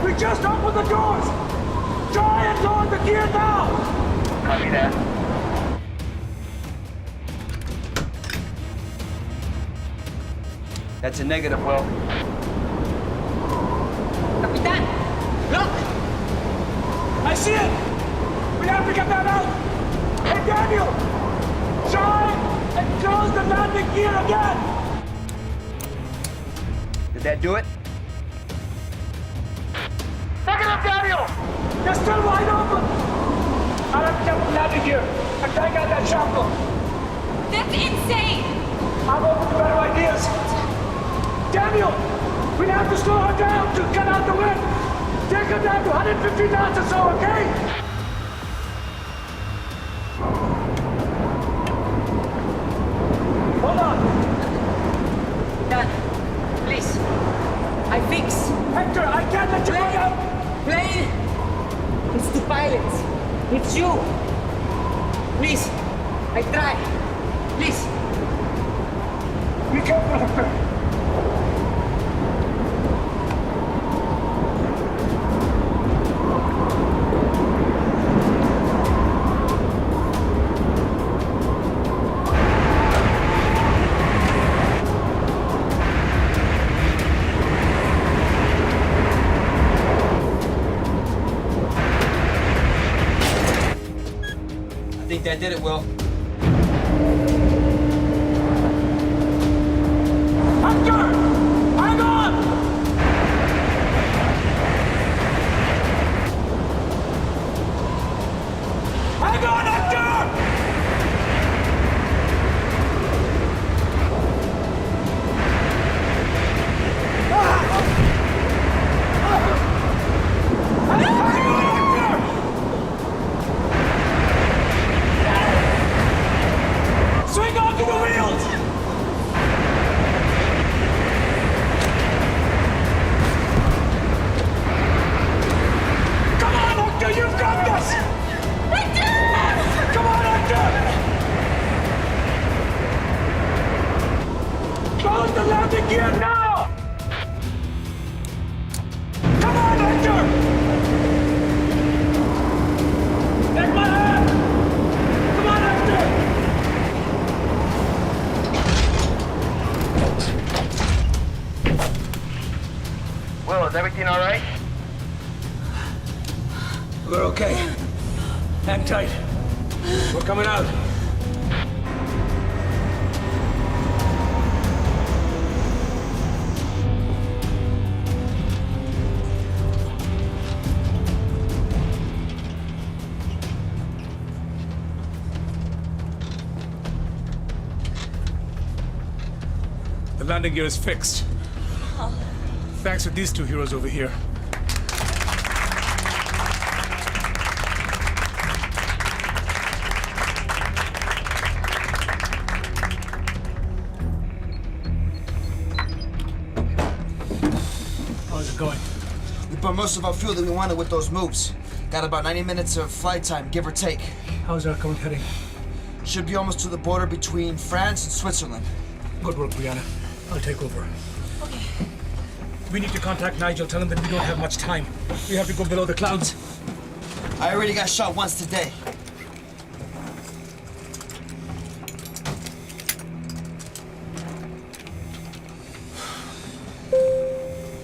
We just opened the doors! Try and lower the gear now! Copy that. That's a negative, Will. Capitan! Look! I see it! We have to get that out! Hey, Daniel! Try and close the landing gear again! Did that do it? Pick it up, Daniel! You're still wide open! I'll have to get the landing gear and take out that shackle. That's insane! I'm open to better ideas. Daniel! We have to slow her down to get out the wind! Take her down to 150 knots or so, okay? Hold on! Dad, please. I fix. Hector, I can't let you go down! Plane! It's the pilot. It's you. Please, I try. Please. Be careful, Hector. I think that did it, Will. Hector! Hang on! Hang on, Hector! Swing onto the wheels! Come on, Hector, you've got this! Hector! Come on, Hector! Close the landing gear now! Come on, Hector! Take my hand! Come on, Hector! Will, is everything all right? We're okay. Hang tight. We're coming out. The landing gear is fixed. Thanks to these two heroes over here. How's it going? We burned most of our fuel that we wanted with those moves. Got about 90 minutes of flight time, give or take. How's our current heading? Should be almost to the border between France and Switzerland. Good work, Brianna. I'll take over. Okay. We need to contact Nigel. Tell him that we don't have much time. We have to go below the clouds. I already got shot once today.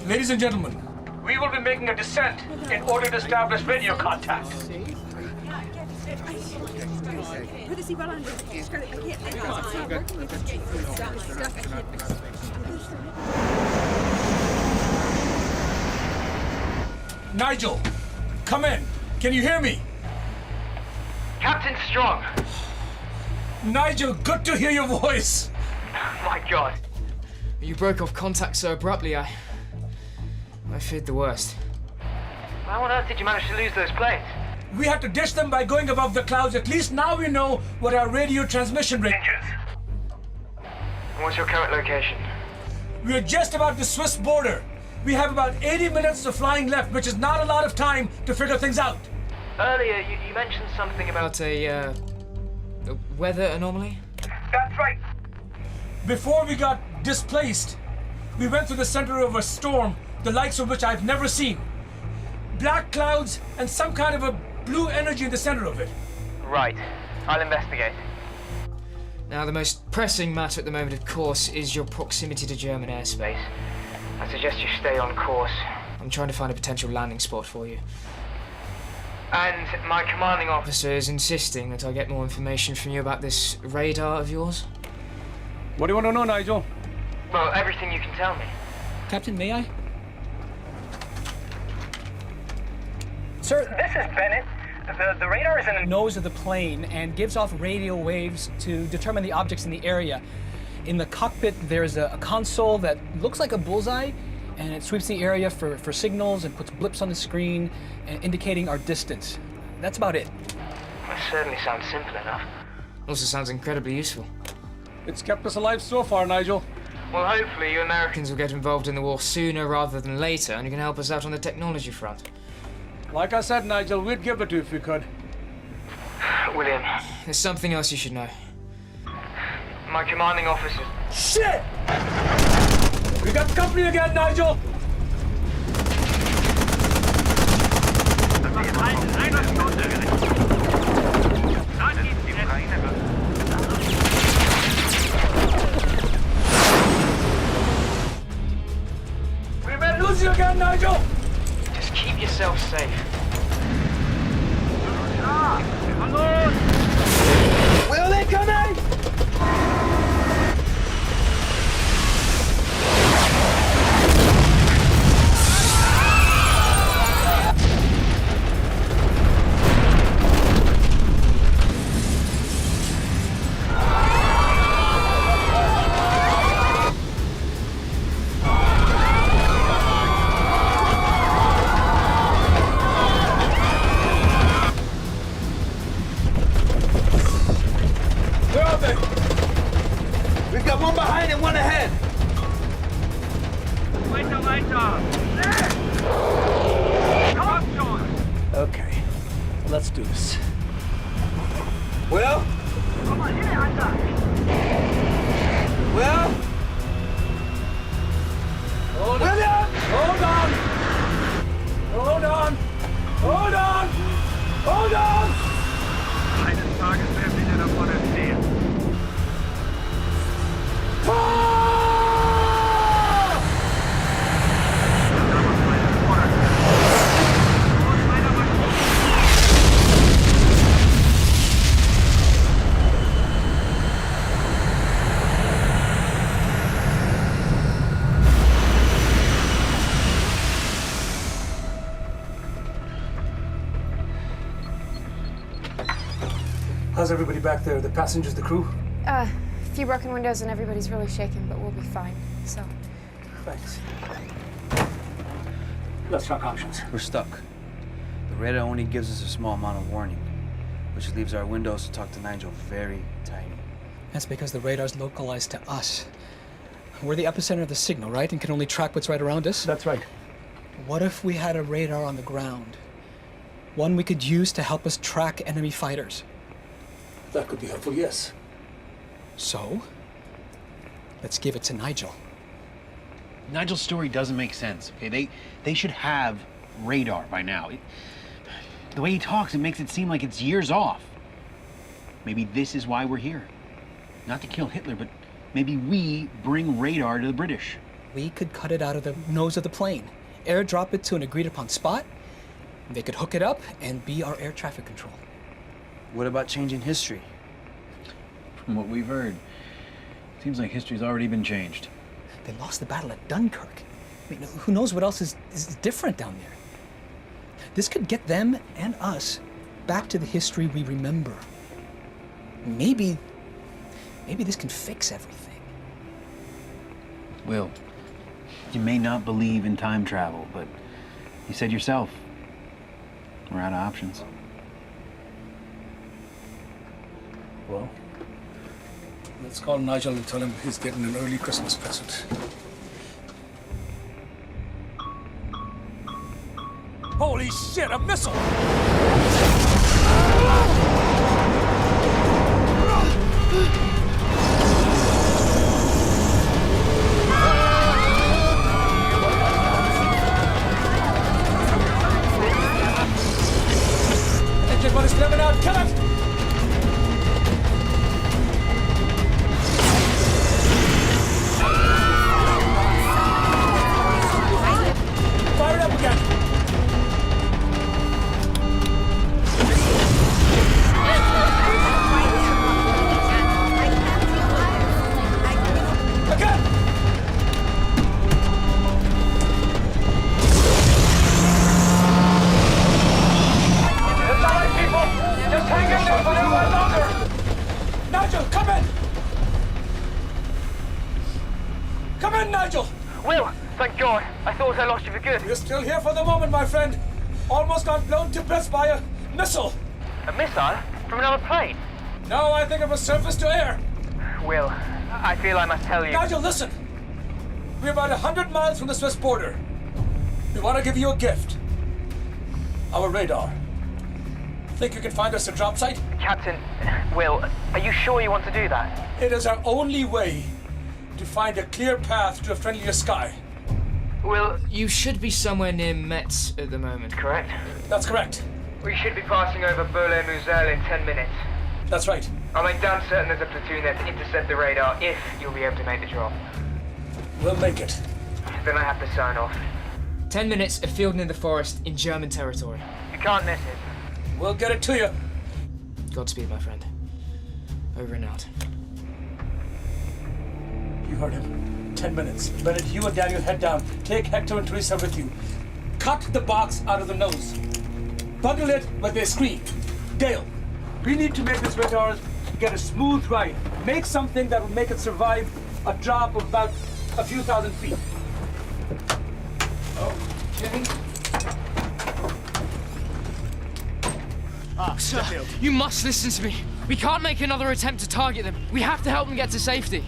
Ladies and gentlemen, we will be making a descent in order to establish radio contact. Nigel, come in. Can you hear me? Captain Strong! Nigel, good to hear your voice. My God. You broke off contact so abruptly, I feared the worst. How on earth did you manage to lose those planes? We had to ditch them by going above the clouds. At least now we know what our radio transmission range is. And what's your current location? We're just about the Swiss border. We have about 80 minutes of flying left, which is not a lot of time to figure things out. Earlier, you mentioned something about a weather anomaly? That's right. Before we got displaced, we went through the center of a storm, the likes of which I've never seen. Black clouds and some kind of a blue energy in the center of it. Right. I'll investigate. Now, the most pressing matter at the moment, of course, is your proximity to German airspace. I suggest you stay on course. I'm trying to find a potential landing spot for you. And my commanding Officer is insisting that I get more information from you about this radar of yours. What do you want to know, Nigel? Well, everything you can tell me. Captain, may I? Sir, this is Bennett. The radar is in the nose of the plane and gives off radio waves to determine the objects in the area. In the cockpit, there's a console that looks like a bullseye, and it sweeps the area for signals and puts blips on the screen indicating our distance. That's about it. That certainly sounds simple enough. Also sounds incredibly useful. It's kept us alive so far, Nigel. Well, hopefully you Americans will get involved in the war sooner rather than later, and you can help us out on the technology front. Like I said, Nigel, we'd give it to you if we could. William, There's something else you should know. My commanding officer... Shit! We got company again, Nigel! We may lose you again, Nigel! Just keep yourself safe. Will they come in? Where are they? We've got one behind and one ahead. Okay, let's do this. Will? Will? William! Hold on! Hold on! Hold on! Hold on! Eines Tages werden wir davon erzählen. How's everybody back there? The passengers, the crew? A few broken windows and everybody's really shaken, but we'll be fine, so. Thanks. Let's talk options. We're stuck. The radar only gives us a small amount of warning, which leaves our windows to talk to Nigel very tiny. That's because the radar's localized to us. We're the epicenter of the signal, right? And can only track what's right around us? That's right. What if we had a radar on the ground? One we could use to help us track enemy fighters. That could be helpful, yes. So, let's give it to Nigel. Nigel's story doesn't make sense, okay? They should have radar by now. The way he talks, it makes it seem like it's years off. Maybe this is why we're here. Not to kill Hitler, but maybe we bring radar to the British. We could cut it out of the nose of the plane, airdrop it to an agreed-upon spot. They could hook it up and be our air traffic control. What about changing history? From what we've heard, seems like history's already been changed. They lost the battle at Dunkirk. I mean, who knows what else is different down there? This could get them and us back to the history we remember. Maybe this can fix everything. Will, you may not believe in time travel, but you said yourself, we're out of options. Well, let's call Nigel and tell him he's getting an early Christmas present. Holy shit, a missile! Engine 1 is coming out, kill it! Fire it up again! Nigel, come in! Come in, Nigel! Will, thank God. I thought I lost you for good. You're still here for the moment, my friend. Almost got blown to bits by a missile. A missile? From another plane? No, I think it was surface to air. Will, I feel I must tell you. Nigel, listen. We're about 100 miles from the Swiss border. We want to give you a gift. Our radar. Think you can find us a drop site? Captain, Will, are you sure you want to do that? It is our only way to find a clear path to a friendlier sky. Will, You should be somewhere near Metz at the moment. correct? That's correct. We should be passing over Bourlet-Moselle in 10 minutes. That's right. I'll make damn certain there's a platoon there to intercept the radar if you'll be able to make the drop. We'll make it. Then I have to sign off. 10 minutes, a field near the forest in German territory. You can't miss it. We'll get it to you. Godspeed, my friend. Over and out. You heard him. 10 minutes. Bennett, you and Daniel head down. Take Hector and Teresa with you. Cut the box out of the nose. Bundle it when they scream. Dale, we need to make this radar get a smooth ride. Make something that will make it survive a drop of about a few thousand feet. Okay. Sir, you must listen to me. We can't make another attempt to target them. We have to help them get to safety.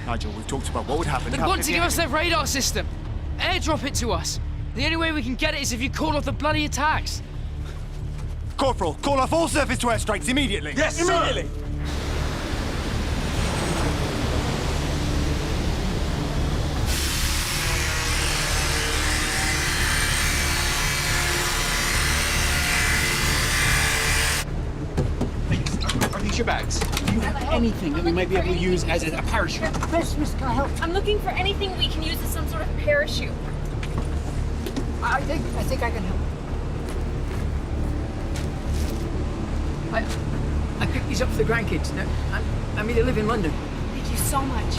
Nigel, we've talked about what would happen. They want to give us their radar system. Airdrop it to us. The only way we can get it is if you call off the bloody attacks. Corporal, call off all surface-to-air strikes immediately. Yes, immediately. Are these your bags? Do you have anything that we might be able to use as a parachute? Christmas, can I help? I'm looking for anything we can use as some sort of parachute. I think I can help. I picked these up for the grandkids. I mean, they live in London. Thank you so much.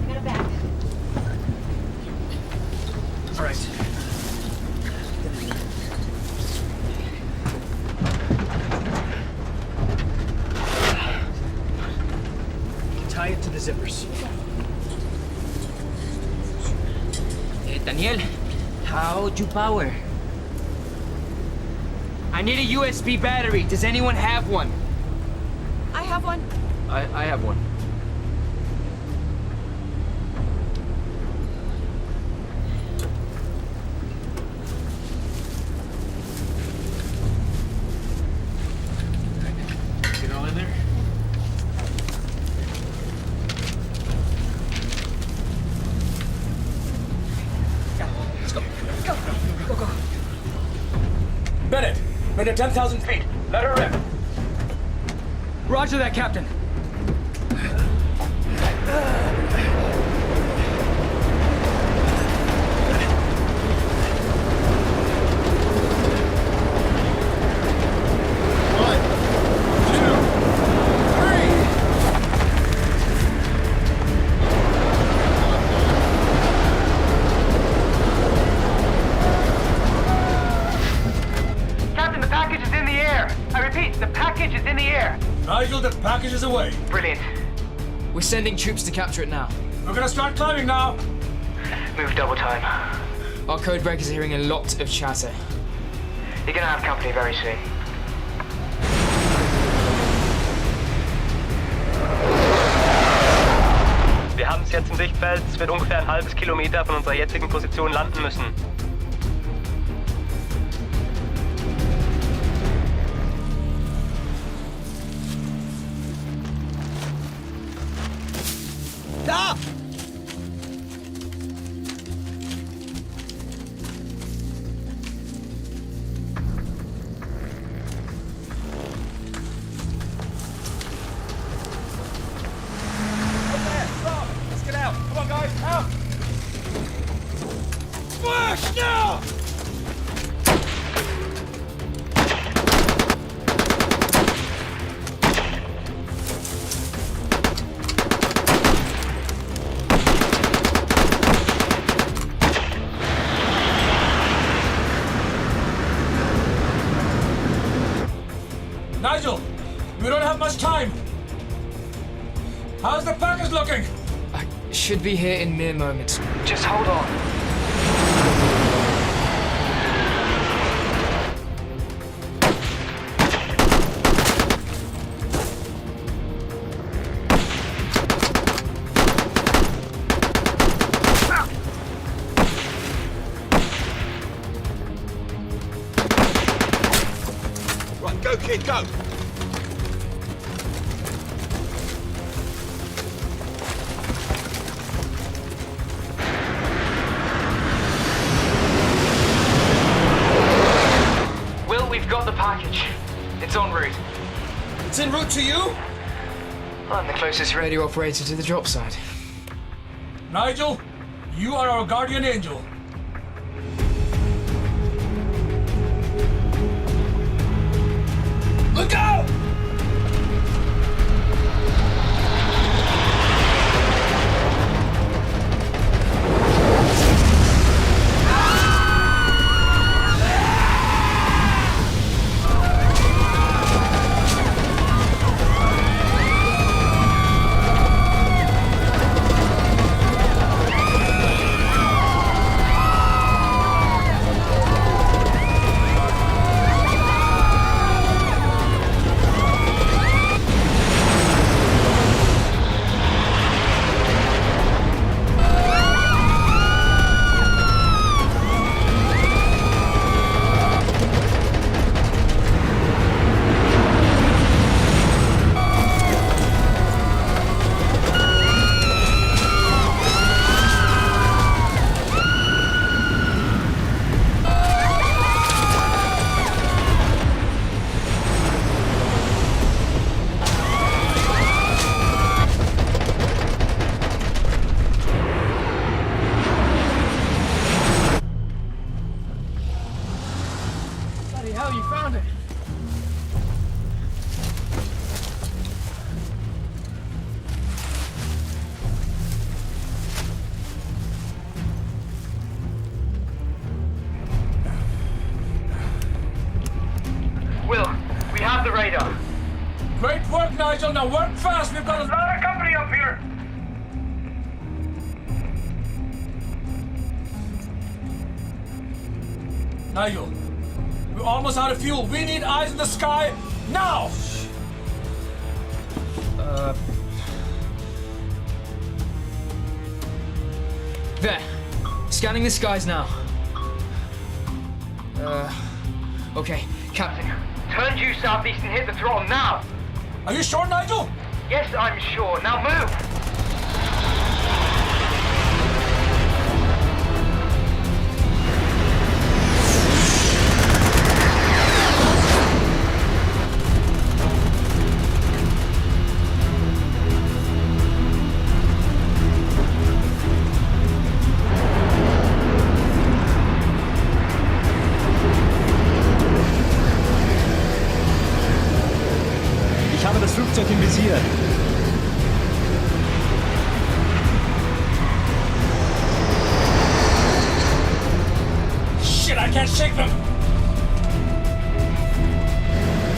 Got a bag. All right. Tie it to the zippers. Daniel, how to power? I need a USB battery. Does anyone have one? I have one. I have one. Get all in there? Bennett, made it 10,000 feet. Let her rip. Roger that, Captain. Captain, the package is in the air. I repeat, the package is in the air. Nigel, the package is away. Brilliant. We're sending troops to capture it now. We're gonna start climbing now. Move double time. Our codebreakers are hearing a lot of chatter. You're gonna have company very soon. Wir haben es jetzt im Sichtfeld. Es wird ungefähr ein halbes Kilometer von unserer jetzigen Position landen müssen. Da! Let's get out. Come on, guys, out. Flash now! Nigel, we don't have much time. How's the package looking? I should be here in mere moments. Just hold on. Kid, go! Will, we've got the package. It's en route. It's en route to you? I'm the closest radio operator to the drop site. Nigel, you are our guardian angel. Look out! Bloody hell, you found it. Will, we have the radar. Great work, Nigel. Now work fast. We've got a lot of company up here. Nigel, we're almost out of fuel. We need eyes in the sky now. There. Scanning the skies now. Okay. Captain, Turn due southeast and hit the throttle now. Are you sure, Nigel? Yes, I'm sure. Now move. Ich habe das Flugzeug im Visier. Shit, I can't shake them.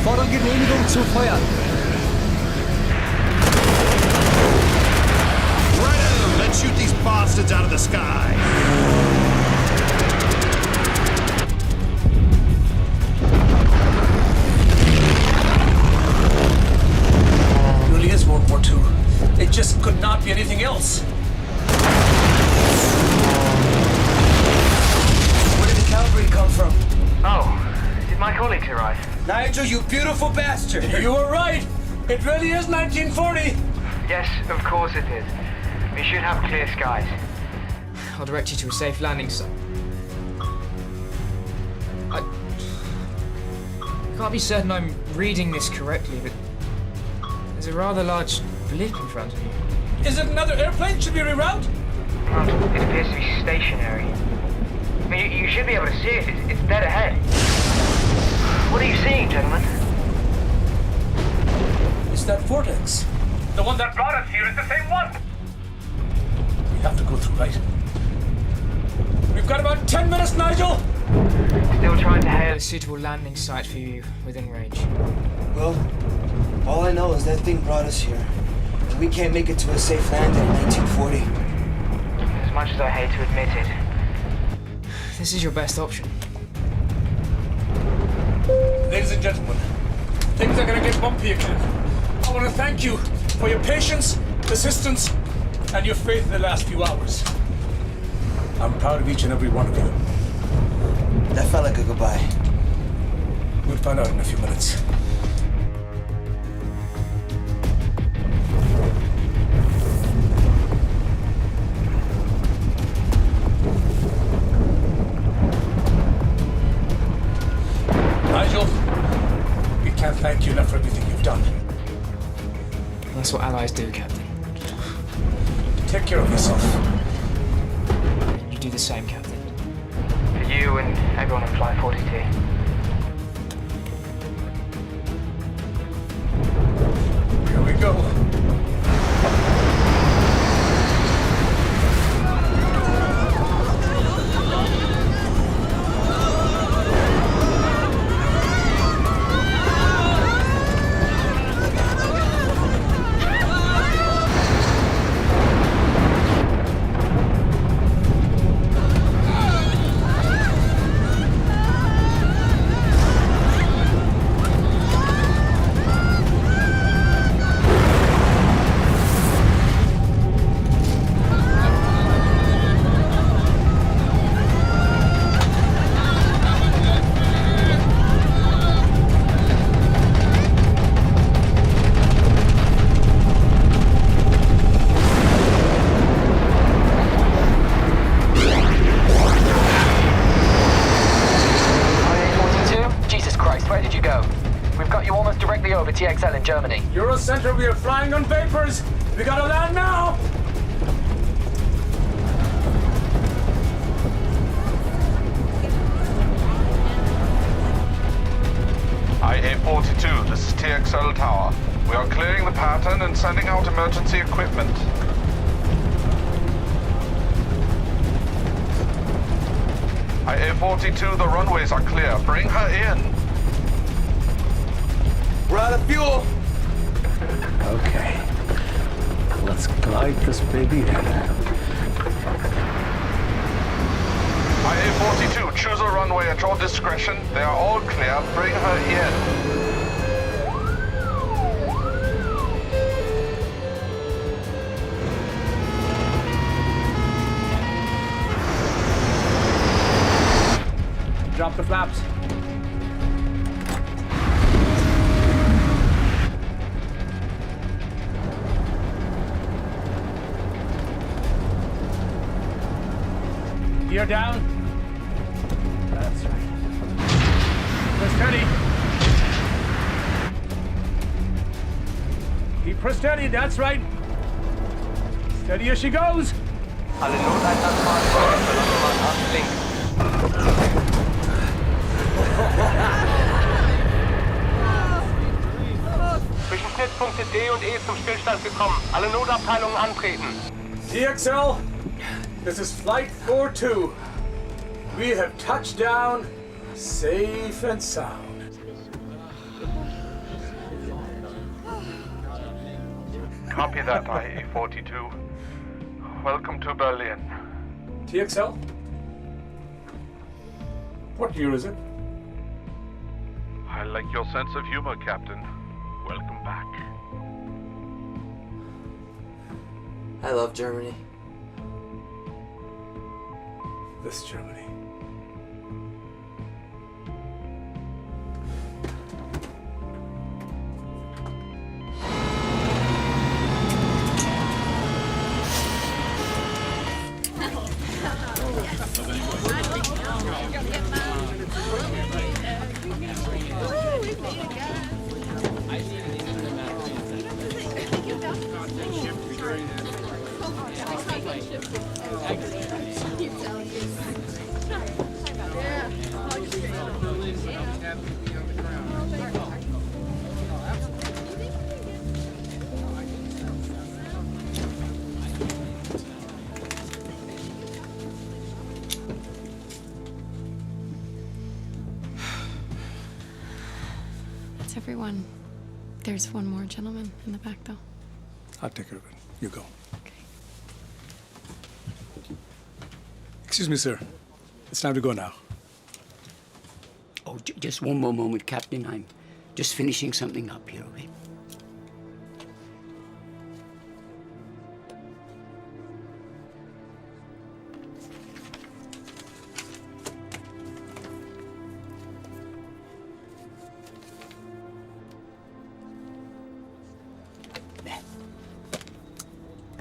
Fordern Genehmigung zu feuern. Right at them! Let's shoot these bastards out of the sky! It really is World War II. It just could not be anything else. Where did the cavalry come from? Oh, did my colleagues arrive? Nigel, you beautiful bastard! You were right. It really is 1940. Yes, of course it is. We should have clear skies. I'll direct you to a safe landing site. I can't be certain I'm reading this correctly, but there's a rather large blip in front of you. Is it another airplane? Should we reroute? Well, it appears to be stationary. I mean, you should be able to see it. It's dead ahead. What are you seeing, gentlemen? It's that vortex. The one that brought us here is the same one. We have to go through, right? We've got about 10 minutes, Nigel. Still trying to hail a suitable landing site for you within range. Well, all I know is that thing brought us here. And we can't make it to a safe landing in 1940. As much as I hate to admit it. This is your best option. Ladies and gentlemen, things are gonna get bumpy again. I want to thank you for your patience, persistence, and your faith in the last few hours. I'm proud of each and every one of you. That felt like a goodbye. We'll find out in a few minutes. That's what allies do, Captain. Take care of yourself. You do the same, Captain. For you and everyone on Flight 42. Here we go. TXL in Germany. Eurocenter, we are flying on vapors. We gotta land now. IA-42, this is TXL Tower. We are clearing the pattern and sending out emergency equipment. IA-42, the runways are clear. Bring her in. We're out of fuel. Okay. Let's glide this baby in. IA-42, choose a runway at your discretion. They are all clear. Bring her in. Drop the flaps. Gear down. That's right. Press steady. Keep her steady, that's right. Steady as she goes. Alle Noteinsatzfahrzeuge verlassen Mann links. Zwischen Schnittpunkte D und E zum Stillstand gekommen. Alle Notabteilungen antreten. TXL, this is Flight 42. We have touched down safe and sound. Copy that, IA-42. Welcome to Berlin. TXL? What year is it? I like your sense of humor, Captain. Welcome back. I love Germany. This Germany. That's everyone. There's one more gentleman in the back, though. I'll take care of it. You go. Excuse me, sir. It's time to go now. Oh, just one more moment, Captain. I'm just finishing something up here, okay?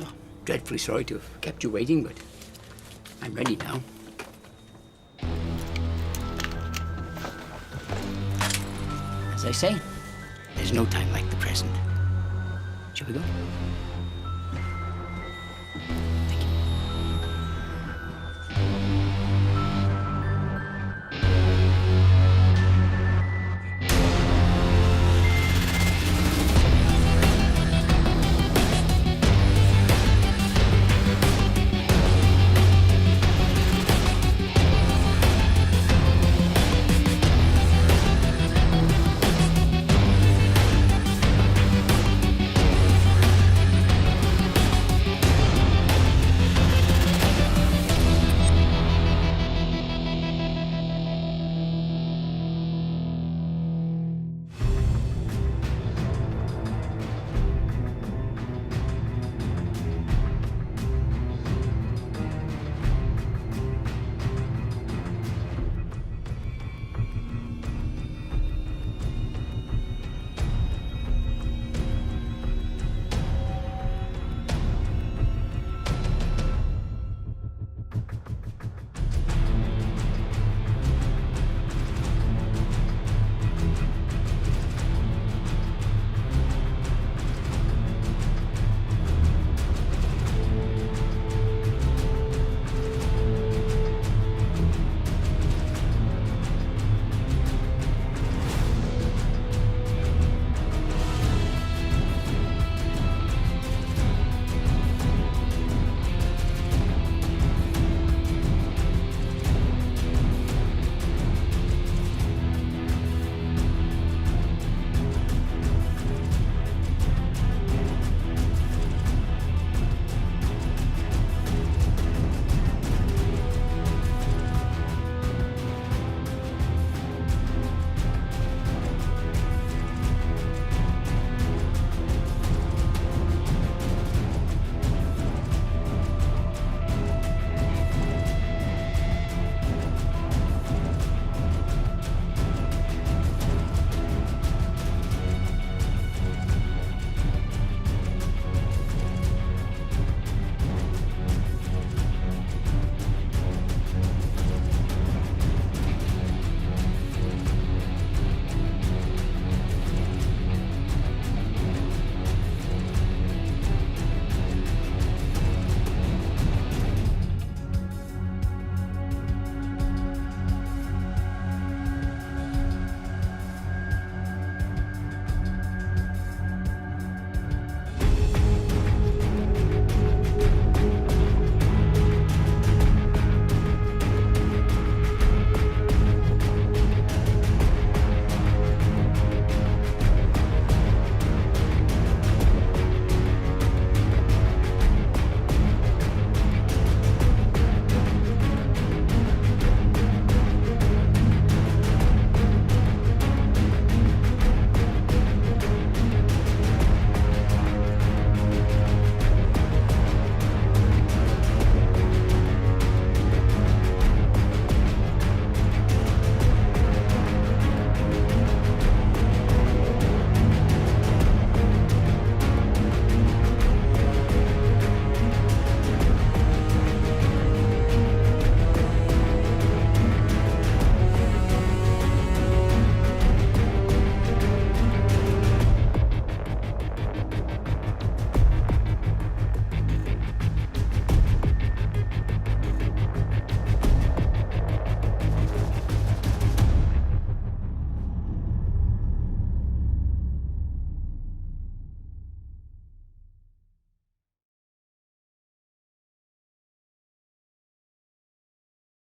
Oh, dreadfully sorry to have kept you waiting, but I'm ready now. As I say, there's no time like the present. Shall we go?